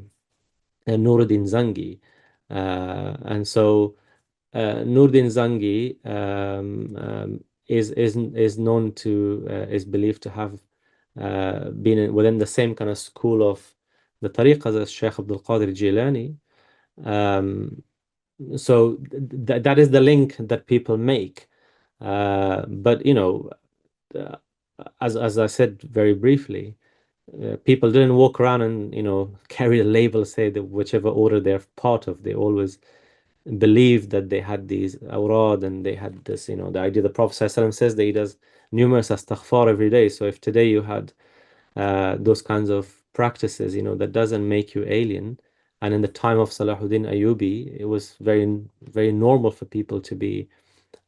Nuruddin Zangi, and so Nuruddin Zangi is known to is believed to have within the same kind of school of the tariqas as Sheikh Abdul Qadir Jilani. Um, So that is the link that people make. But uh, as I said very briefly, people didn't walk around and carry a label, say that whichever order they're part of. They always believed that they had these awrad, and they had this, the idea. The Prophet ﷺ says that he does numerous astaghfar every day. So if today you had those kinds of practices, that doesn't make you alien. And in the time of Salahuddin Ayubi, it was very, very normal for people to be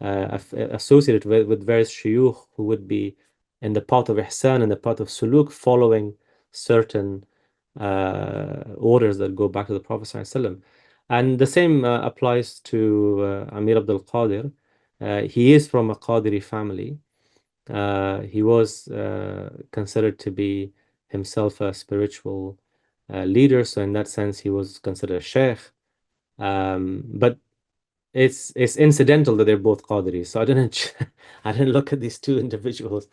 associated with various shuyukh who would be in the path of ihsan and the path of suluk, following certain orders that go back to the Prophet ﷺ. And the same applies to Emir Abd al-Qadir. He is from a Qadiri family. He was considered to be himself a spiritual leader, so in that sense, he was considered a sheikh. But it's incidental that they're both Qadiris. So I didn't I didn't look at these two individuals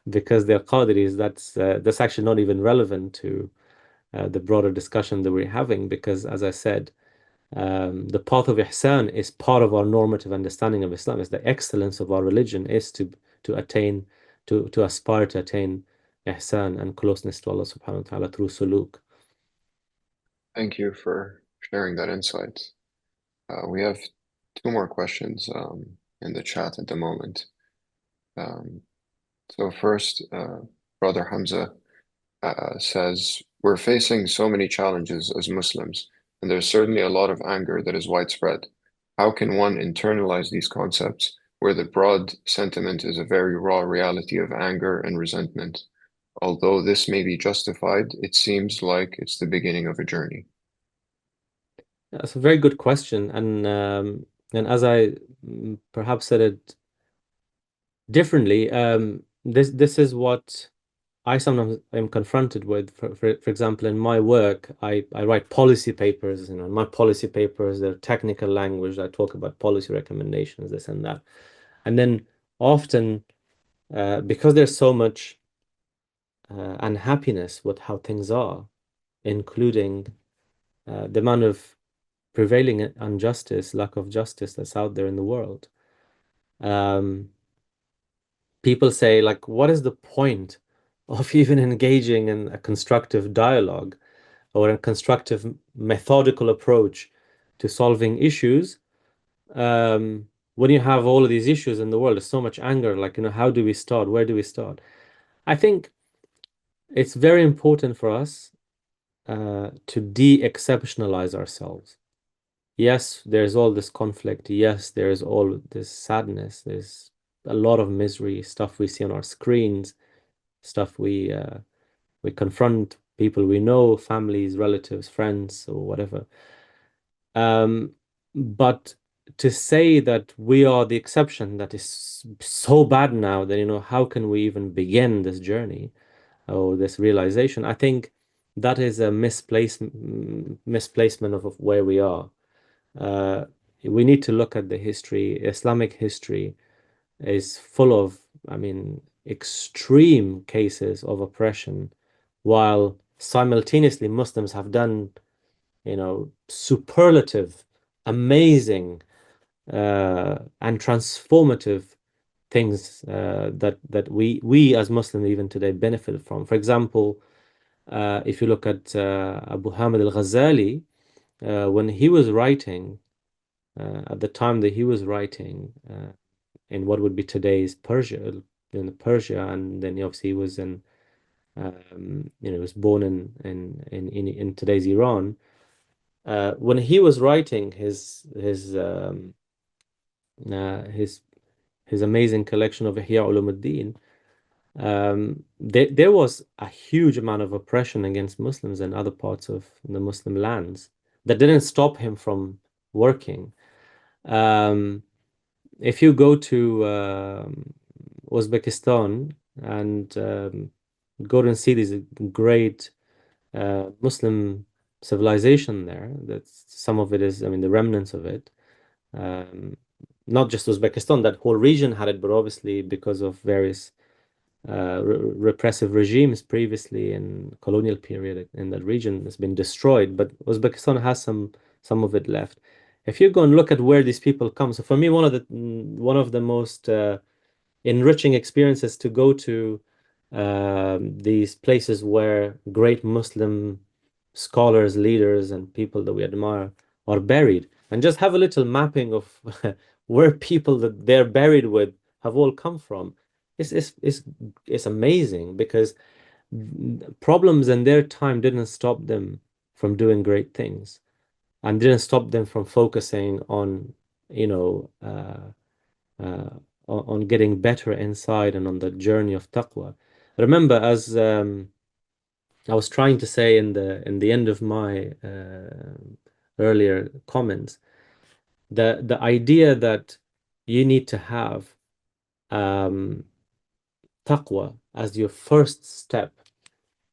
because they're Qadiris. That's actually not even relevant to the broader discussion that we're having, because, as I said, the path of Ihsan is part of our normative understanding of Islam. It's the excellence of our religion is to attain, to aspire to attain Ihsan and closeness to Allah subhanahu wa ta'ala through suluk. Thank you for sharing that insight. We have two more questions in the chat at the moment. So first, Brother Hamza says, we're facing so many challenges as Muslims, and there's certainly a lot of anger that is widespread. How can one internalize these concepts where the broad sentiment is a very raw reality of anger and resentment? Although this may be justified, it seems like it's the beginning of a journey. That's a very good question, and as I perhaps said it differently, this is what I sometimes am confronted with. For example, in my work, I write policy papers. In my policy papers, they're technical language. I talk about policy recommendations, this and that. And then often, because there's so much unhappiness with how things are, including the amount of prevailing injustice, lack of justice that's out there in the world, um, people say, like, what is the point of even engaging in a constructive dialogue or a constructive methodical approach to solving issues when you have all of these issues in the world? There's so much anger. Like, how do we start? Where do we start? I think it's very important for us to de-exceptionalize ourselves. Yes, there's all this conflict. Yes, there's all this sadness. There's a lot of misery, stuff we see on our screens, stuff we confront people we know, families, relatives, friends, or whatever. But to say that we are the exception, that is so bad now that, how can we even begin this journey or this realization? I think that is a misplacement of where we are. We need to look at the history. Islamic history is full of, extreme cases of oppression, while simultaneously Muslims have done, superlative, amazing, and transformative things that we as Muslims even today benefit from. For example, if you look at Abu Hamid al-Ghazali, when he was writing, at the time that he was writing in what would be today's Persia, in Persia, and then obviously he was in, he was born in today's Iran. When he was writing uh, his his amazing collection of Ihya Ulumuddin, there was a huge amount of oppression against Muslims in other parts of the Muslim lands that didn't stop him from working. If you go to Uzbekistan and go and see this great Muslim civilization there, that's some of it is, the remnants of it. Not just Uzbekistan, that whole region had it, but obviously because of various repressive regimes previously in colonial period in that region has been destroyed. But Uzbekistan has some of it left. if you go and look at where these people come, so for me, one of the most enriching experiences to go to these places where great Muslim scholars, leaders, and people that we admire are buried, and just have a little mapping of where people that they're buried with have all come from. It's amazing because problems in their time didn't stop them from doing great things and didn't stop them from focusing on, you know, uh, on getting better inside and on the journey of taqwa. Remember, as I was trying to say in the end of my earlier comments, the idea that you need to have um, taqwa as your first step,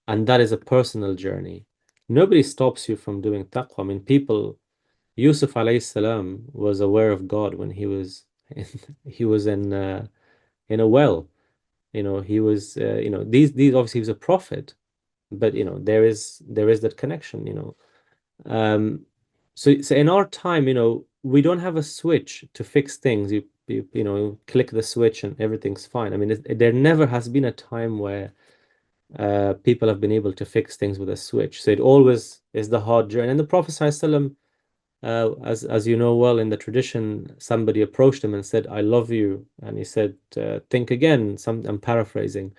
and that is a personal journey. Nobody stops you from doing taqwa. I mean, people. Yusuf alayhi salam was aware of God when he was he was in a well. You know, he was you know, these obviously he was a prophet, but you know, there is that connection, you know. So in our time, you know, we don't have a switch to fix things. You know, click the switch and everything's fine. I mean, there never has been a time where people have been able to fix things with a switch. So it always is the hard journey. And the Prophet ﷺ, as you know well in the tradition, somebody approached him and said, "I love you," and he said, "Think again." I'm paraphrasing,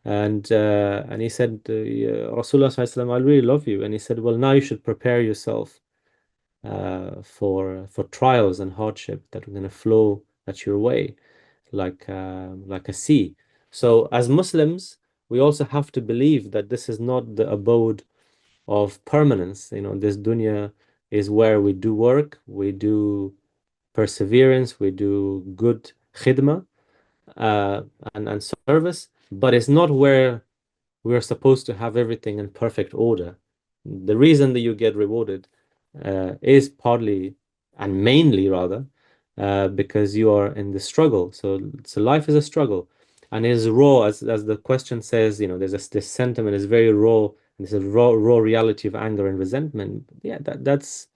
and he said, "Ya Rasulullah sallallahu alaihi wasallam, I really love you." And he said, "Well, now you should prepare yourself for trials and hardship that are going to flow at your way, like a sea." So, as Muslims, we also have to believe that this is not the abode of permanence. You know, this dunya is where we do work, we do perseverance, we do good khidmah uh, and service, but it's not where we're supposed to have everything in perfect order. The reason that you get rewarded is partly and mainly rather because you are in the struggle. So life is a struggle, and it is raw, as the question says. You know, this sentiment is very raw. And it's a raw reality of anger and resentment. Yeah, that's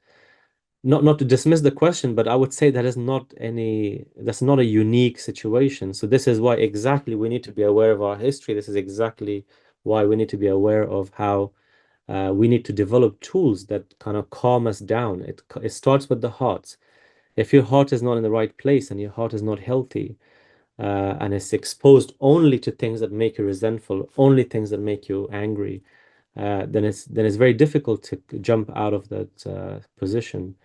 not to dismiss the question, but I would say that's not a unique situation. So this is why exactly we need to be aware of our history. This is exactly why we need to be aware of how we need to develop tools that kind of calm us down. It starts with the heart. If your heart is not in the right place and your heart is not healthy, and it's exposed only to things that make you resentful, only things that make you angry, then it's very difficult to jump out of that position.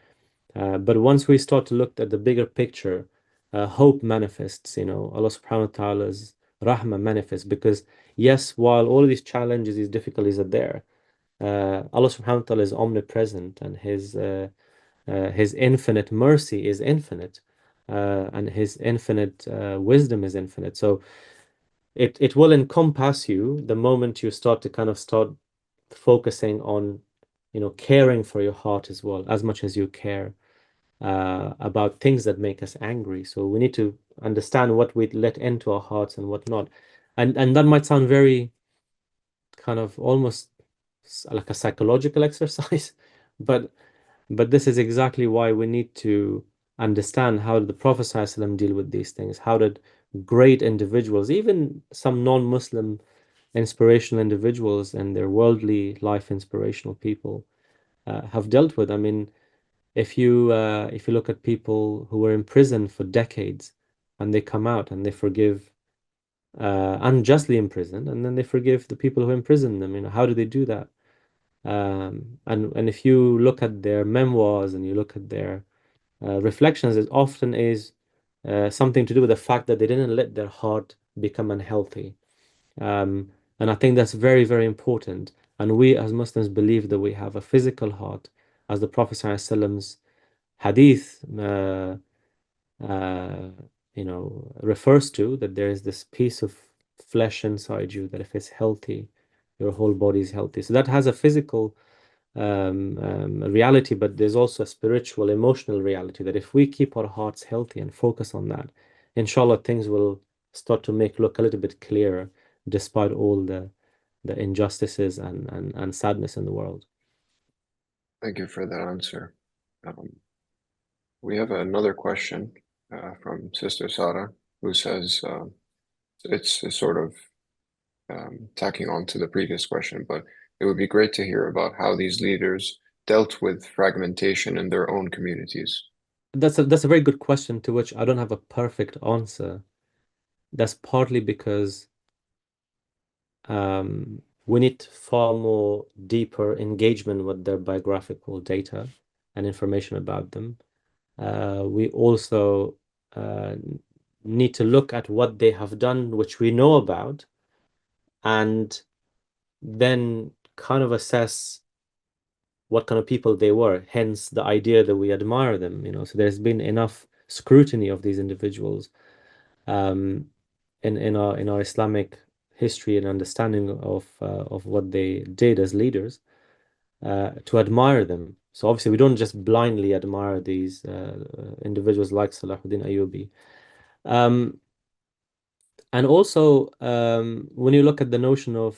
But once we start to look at the bigger picture, hope manifests. You know, Allah Subhanahu wa Taala's rahmah manifests, because yes, while all of these challenges, these difficulties are there, Allah Subhanahu wa Taala is omnipresent, and His infinite mercy is infinite, and His infinite wisdom is infinite. So it will encompass you the moment you start focusing on, you know, caring for your heart as well, as much as you care about things that make us angry. So we need to understand what we let into our hearts and what not. And that might sound very kind of almost like a psychological exercise, but this is exactly why we need to understand how did the Prophet ﷺ deal with these things. How did great individuals, even some non-Muslim inspirational individuals and their worldly life inspirational people, have dealt with. I mean, if you look at people who were in prison for decades and they come out and they forgive unjustly imprisoned, and then they forgive the people who imprisoned them. You know, how do they do that? And if you look at their memoirs and you look at their reflections, it often is something to do with the fact that they didn't let their heart become unhealthy. And I think that's very, very important. And we as Muslims believe that we have a physical heart, as the Prophet ﷺ's hadith uh, refers to, that there is this piece of flesh inside you that if it's healthy, your whole body is healthy. So that has a physical reality, but there's also a spiritual, emotional reality that if we keep our hearts healthy and focus on that, inshallah, things will start to look a little bit clearer despite all the injustices and sadness in the world. Thank you for that answer. Um, We have another question from Sister Sarah, who says it's sort of tacking on to the previous question, but it would be great to hear about how these leaders dealt with fragmentation in their own communities. That's a very good question to which I don't have a perfect answer. That's partly because we need far more deeper engagement with their biographical data and information about them. We also uh, need to look at what they have done, which we know about, and then kind of assess what kind of people they were, hence the idea that we admire them, you know. So there's been enough scrutiny of these individuals um, in our Islamic history and understanding of what they did as leaders to admire them. So obviously we don't just blindly admire these individuals like Salahuddin Ayubi. Um, and also when you look at the notion of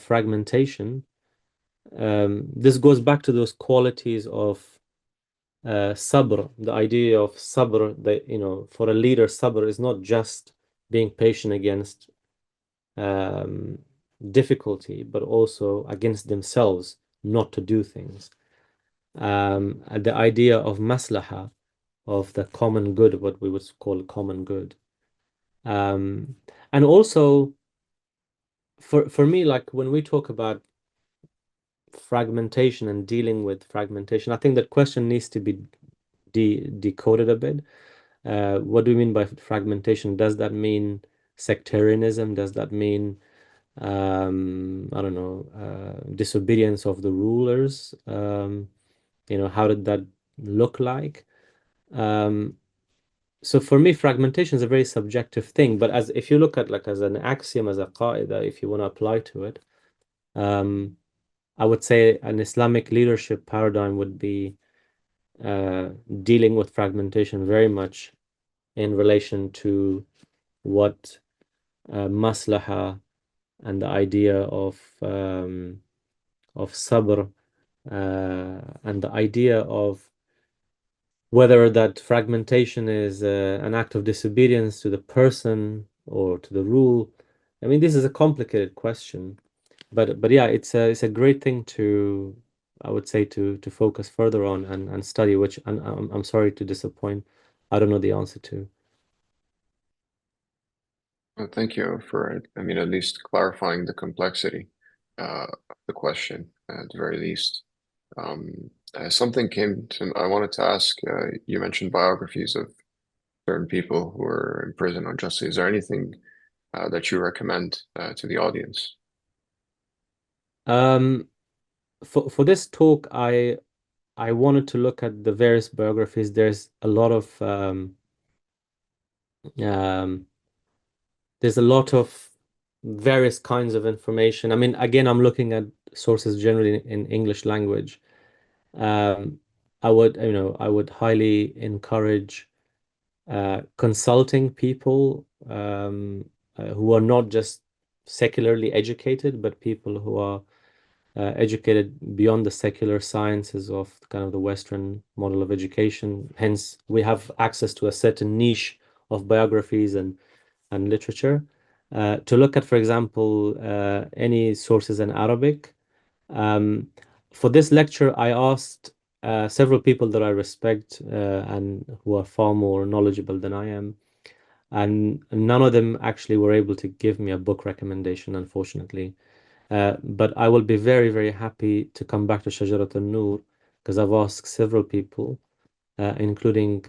fragmentation, this goes back to those qualities of sabr, the idea of sabr, that, you know, for a leader, sabr is not just being patient against um, difficulty, but also against themselves not to do things. And the idea of maslaha, of the common good, what we would call common good. Um, and also, for me, like when we talk about fragmentation and dealing with fragmentation, I think that question needs to be decoded a bit. What do we mean by fragmentation? Does that mean sectarianism? Does that mean, I don't know, disobedience of the rulers? You know, how did that look like? Um, so for me, fragmentation is a very subjective thing. But as if you look at like as an axiom, as a qaida, if you want to apply to it, um, I would say an Islamic leadership paradigm would be dealing with fragmentation very much in relation to what maslaha and the idea of sabr and the idea of whether that fragmentation is an act of disobedience to the person or to the rule. I mean, this is a complicated question, but yeah, it's a great thing to, I would say, to focus further on and study, which I'm sorry to disappoint. I don't know the answer to. Well, thank you for, I mean, at least clarifying the complexity of the question at the very least. Something came to, I wanted to ask, you mentioned biographies of certain people who were in prison unjustly. Is there anything that you recommend to the audience? Um, for this talk, I wanted to look at the various biographies. There's a lot of um, there's a lot of various kinds of information. I mean, again, I'm looking at sources generally in English language. Um, I would highly encourage consulting people who are not just secularly educated, but people who are educated beyond the secular sciences of kind of the Western model of education. Hence, we have access to a certain niche of biographies and literature. To look at, for example, any sources in Arabic. Um, for this lecture, I asked several people that I respect and who are far more knowledgeable than I am, and none of them actually were able to give me a book recommendation, unfortunately. But I will be very, very happy to come back to Shajarat al-Nur because I've asked several people, including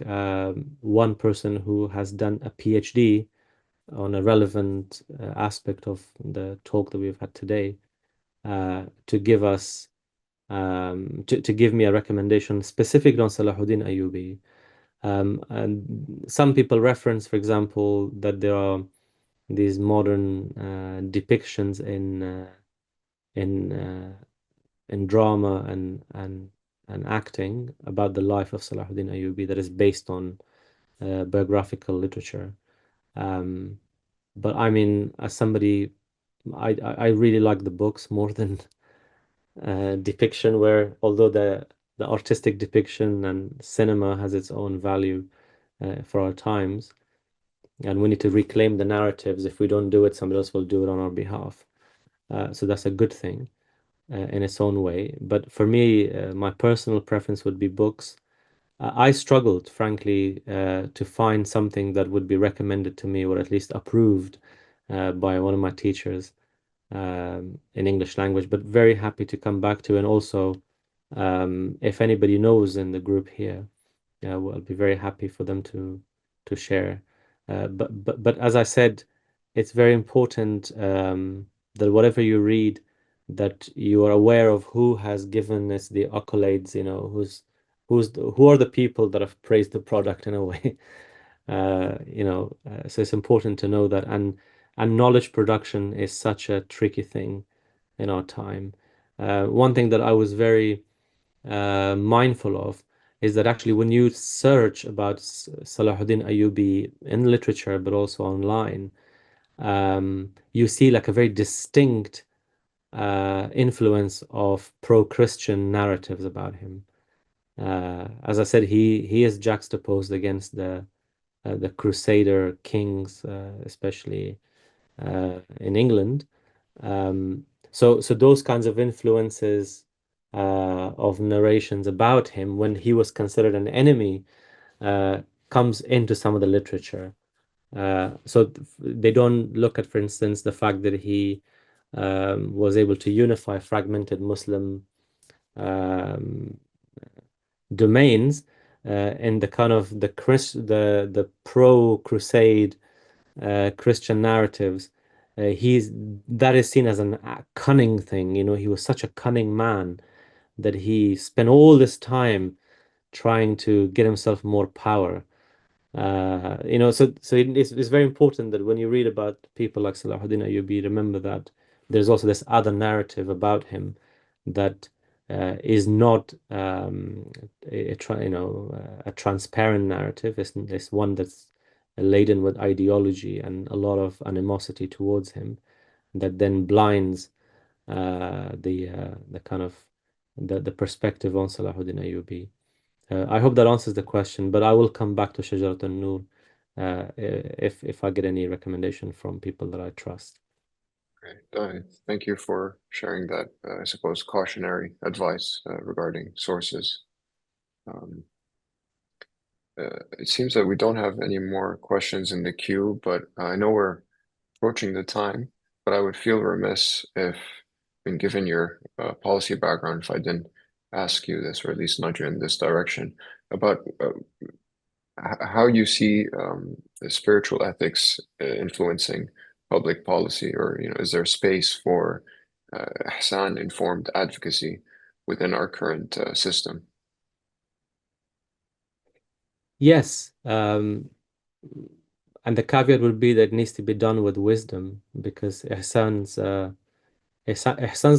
one person who has done a PhD on a relevant aspect of the talk that we've had today, to give us to give me a recommendation specific on Salahuddin Ayubi. And some people reference, for example, that there are these modern depictions in in drama and acting about the life of Salahuddin Ayubi that is based on biographical literature. Um, but I mean, as somebody, I really like the books more than depiction, where although the artistic depiction and cinema has its own value for our times. And we need to reclaim the narratives. If we don't do it, somebody else will do it on our behalf. So that's a good thing in its own way. But for me, my personal preference would be books. I struggled, frankly, to find something that would be recommended to me or at least approved by one of my teachers in English language, but very happy to come back to. And also, if anybody knows in the group here, well, I'll be very happy for them to share. But as I said, it's very important that whatever you read, that you are aware of who has given us the accolades, who are the people that have praised the product in a way. So it's important to know that, and knowledge production is such a tricky thing in our time. One thing that I was very mindful of is that actually when you search about Salahuddin Ayubi in literature but also online, you see like a very distinct influence of pro-Christian narratives about him. As I said, he is juxtaposed against the Crusader kings, especially in England. So those kinds of influences of narrations about him when he was considered an enemy comes into some of the literature. So they don't look at, for instance, the fact that he was able to unify fragmented Muslim um, domains in the kind of the pro-crusade Christian narratives. That is seen as a cunning thing. He was such a cunning man that he spent all this time trying to get himself more power. So it's very important that when you read about people like Salahuddin Ayyubi, remember that there's also this other narrative about him that is not a transparent narrative. It's one that's laden with ideology and a lot of animosity towards him that then blinds the kind of the perspective on Salahuddin Ayyubi. I hope that answers the question, but I will come back to Shajarat al-Nur if I get any recommendation from people that I trust. Great. Thank you for sharing that, I suppose, cautionary advice regarding sources. It seems that we don't have any more questions in the queue, but I know we're approaching the time, but I would feel remiss if, given your policy background, if I didn't ask you this, or at least nudge you in this direction, about how you see the spiritual ethics influencing public policy, or is there space for Ihsaan informed advocacy within our current system? Yes, and the caveat would be that it needs to be done with wisdom because Ihsan's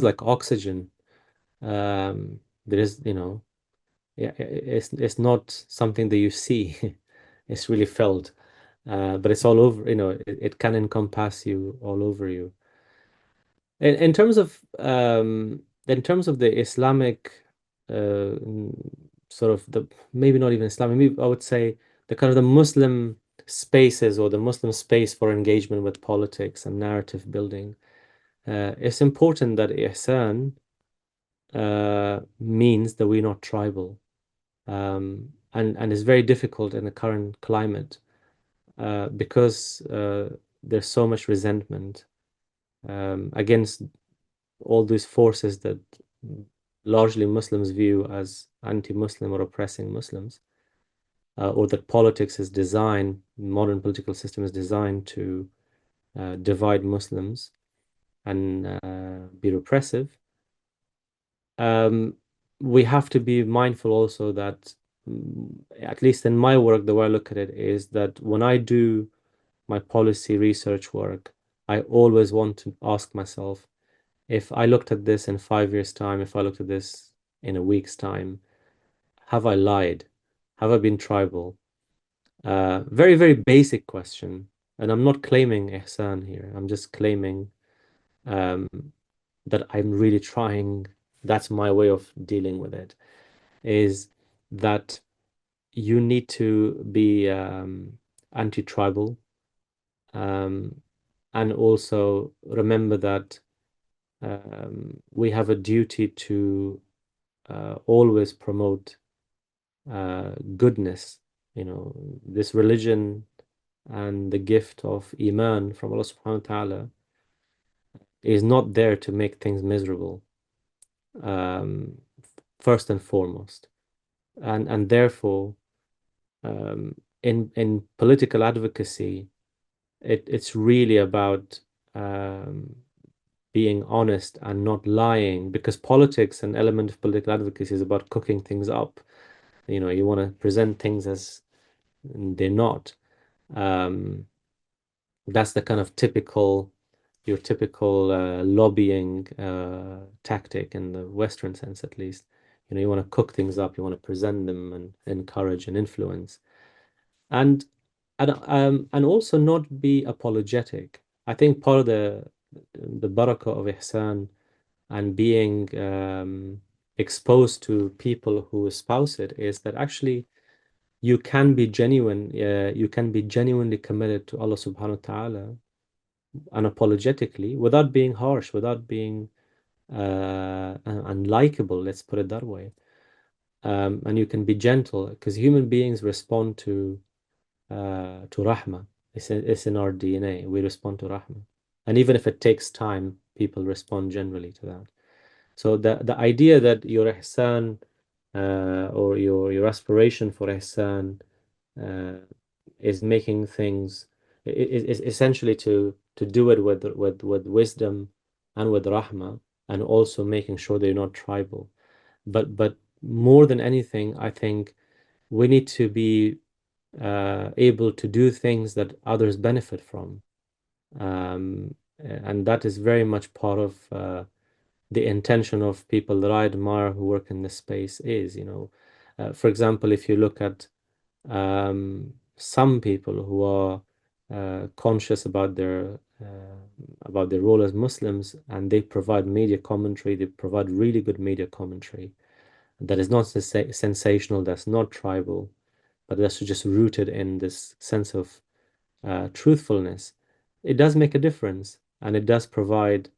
like oxygen. There is, yeah, it's not something that you see. It's really felt. But it's all over, it can encompass you all over you. In terms of the Islamic sort of the maybe not even Islamic, maybe I would say the kind of the Muslim spaces or the Muslim space for engagement with politics and narrative building. It's important that Ihsan means that we're not tribal. And it's very difficult in the current climate because there's so much resentment against all these forces that largely Muslims view as anti-Muslim or oppressing Muslims, or that politics is designed, modern political system is designed to divide Muslims and be repressive. We have to be mindful also that, at least in my work, the way I look at it is that when I do my policy research work, I always want to ask myself, if I looked at this in 5 years' time, if I looked at this in a week's time, have I lied? Have I been tribal? Very, very basic question. And I'm not claiming Ihsan here. I'm just claiming that I'm really trying. That's my way of dealing with it. is that you need to be anti-tribal, and also remember that we have a duty to always promote goodness. You know, this religion and the gift of Iman from Allah subhanahu wa ta'ala is not there to make things miserable, um, first and foremost. And therefore, in political advocacy, it's really about being honest and not lying, because politics, an element of political advocacy, is about cooking things up. You know, you want to present things as they're not. That's the kind of your typical lobbying tactic in the Western sense, at least. You know, you want to cook things up, you want to present them and encourage and influence, and and also not be apologetic. I think part of the barakah of Ihsan and being exposed to people who espouse it is that actually you can be genuine, you can be genuinely committed to Allah subhanahu wa ta'ala unapologetically, without being harsh, without being unlikable, let's put it that way. And you can be gentle, because human beings respond to rahmah. It's in our DNA. We respond to rahmah. And even if it takes time, people respond generally to that. So the idea that your ihsan or your aspiration for ihsan uh, is making things is essentially to do it with wisdom and with rahmah, and also making sure that you're not tribal. But more than anything, I think we need to be able to do things that others benefit from. And that is very much part of the intention of people that I admire who work in this space is, you know. For example, if you look at some people who are conscious about their role as Muslims, and they provide media commentary, they provide really good media commentary that is not sensational, that's not tribal, but that's just rooted in this sense of truthfulness. It does make a difference, and it does provide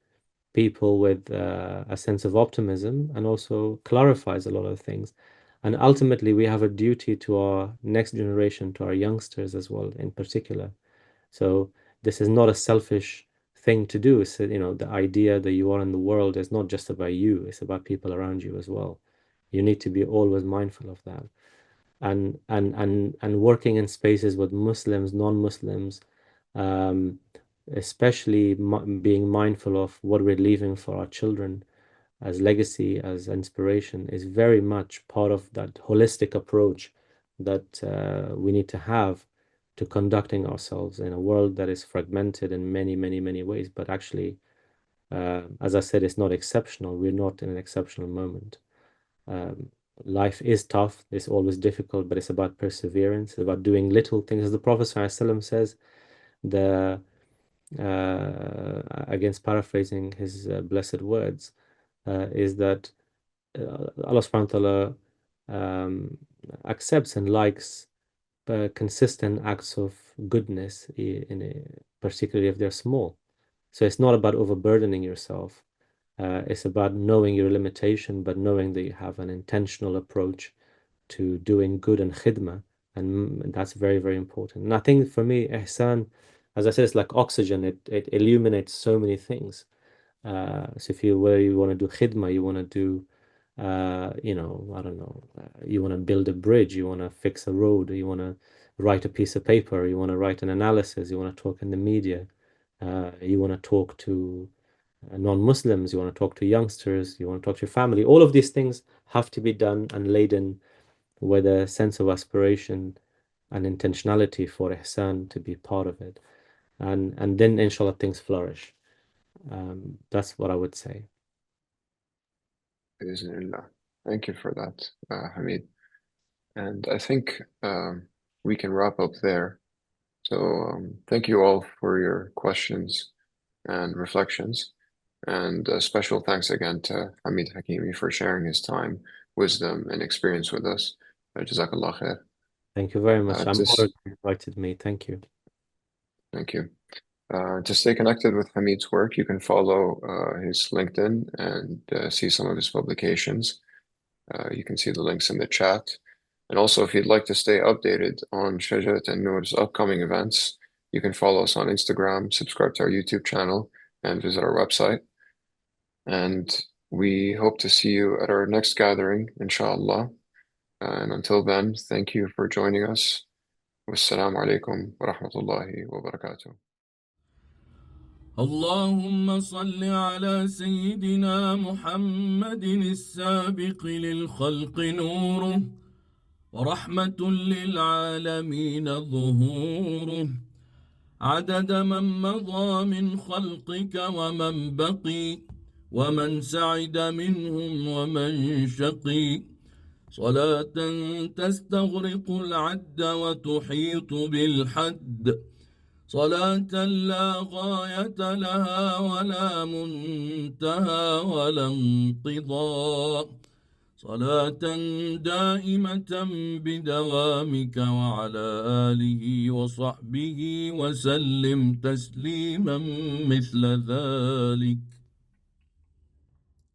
people with a sense of optimism, and also clarifies a lot of things. And ultimately, we have a duty to our next generation, to our youngsters as well, in particular. So this is not a selfish thing to do. It's, you know, the idea that you are in the world is not just about you, it's about people around you as well. You need to be always mindful of that. And working in spaces with Muslims, non-Muslims, um, especially being mindful of what we're leaving for our children as legacy, as inspiration, is very much part of that holistic approach that we need to have to conducting ourselves in a world that is fragmented in many, many, many ways. But actually, as I said, it's not exceptional. We're not in an exceptional moment. Um, Life is tough, it's always difficult, but it's about perseverance, it's about doing little things. As the Prophet ﷺ says, the against paraphrasing his blessed words, is that Allah subhanahu wa ta'ala accepts and likes consistent acts of goodness, particularly if they're small. So it's not about overburdening yourself. It's about knowing your limitation, but knowing that you have an intentional approach to doing good and khidmah. And that's very, very important. And I think for me, ihsan, as I said, it's like oxygen. It illuminates so many things. So if you where you want to do khidmah, you want to do, you know, I don't know, you want to build a bridge, you want to fix a road, you want to write a piece of paper, you want to write an analysis, you want to talk in the media, you want to talk to non-Muslims, you want to talk to youngsters, you want to talk to your family. All of these things have to be done and laden with a sense of aspiration and intentionality for ihsan to be part of it. And then inshallah things flourish. That's what I would say. Bismillah. Thank you for that, Hameed. And I think we can wrap up there. So thank you all for your questions and reflections. And a special thanks again to Hameed Hakimi for sharing his time wisdom and experience with us. Jazakallah khair. Thank you very much. I'm Just honored you invited me. Thank you. Thank you. To stay connected with Hameed's work, you can follow his LinkedIn and see some of his publications. You can see the links in the chat. And also, if you'd like to stay updated on Shajarat and Noor's upcoming events, you can follow us on Instagram, subscribe to our YouTube channel, and visit our website. And we hope to see you at our next gathering, inshallah. And until then, thank you for joining us. Wassalamu alaikum wa rahmatullahi wa barakatuh. اللهم صل على سيدنا محمد السابق للخلق نوره ورحمة للعالمين ظهوره عدد من مضى من خلقك ومن بقي ومن سعد منهم ومن شقي صلاة تستغرق العد وتحيط بالحد صلاة لا غاية لها ولا منتهى ولا انقضاء صلاة دائمة بدوامك وعلى آله وصحبه وسلم تسليما مثل ذلك.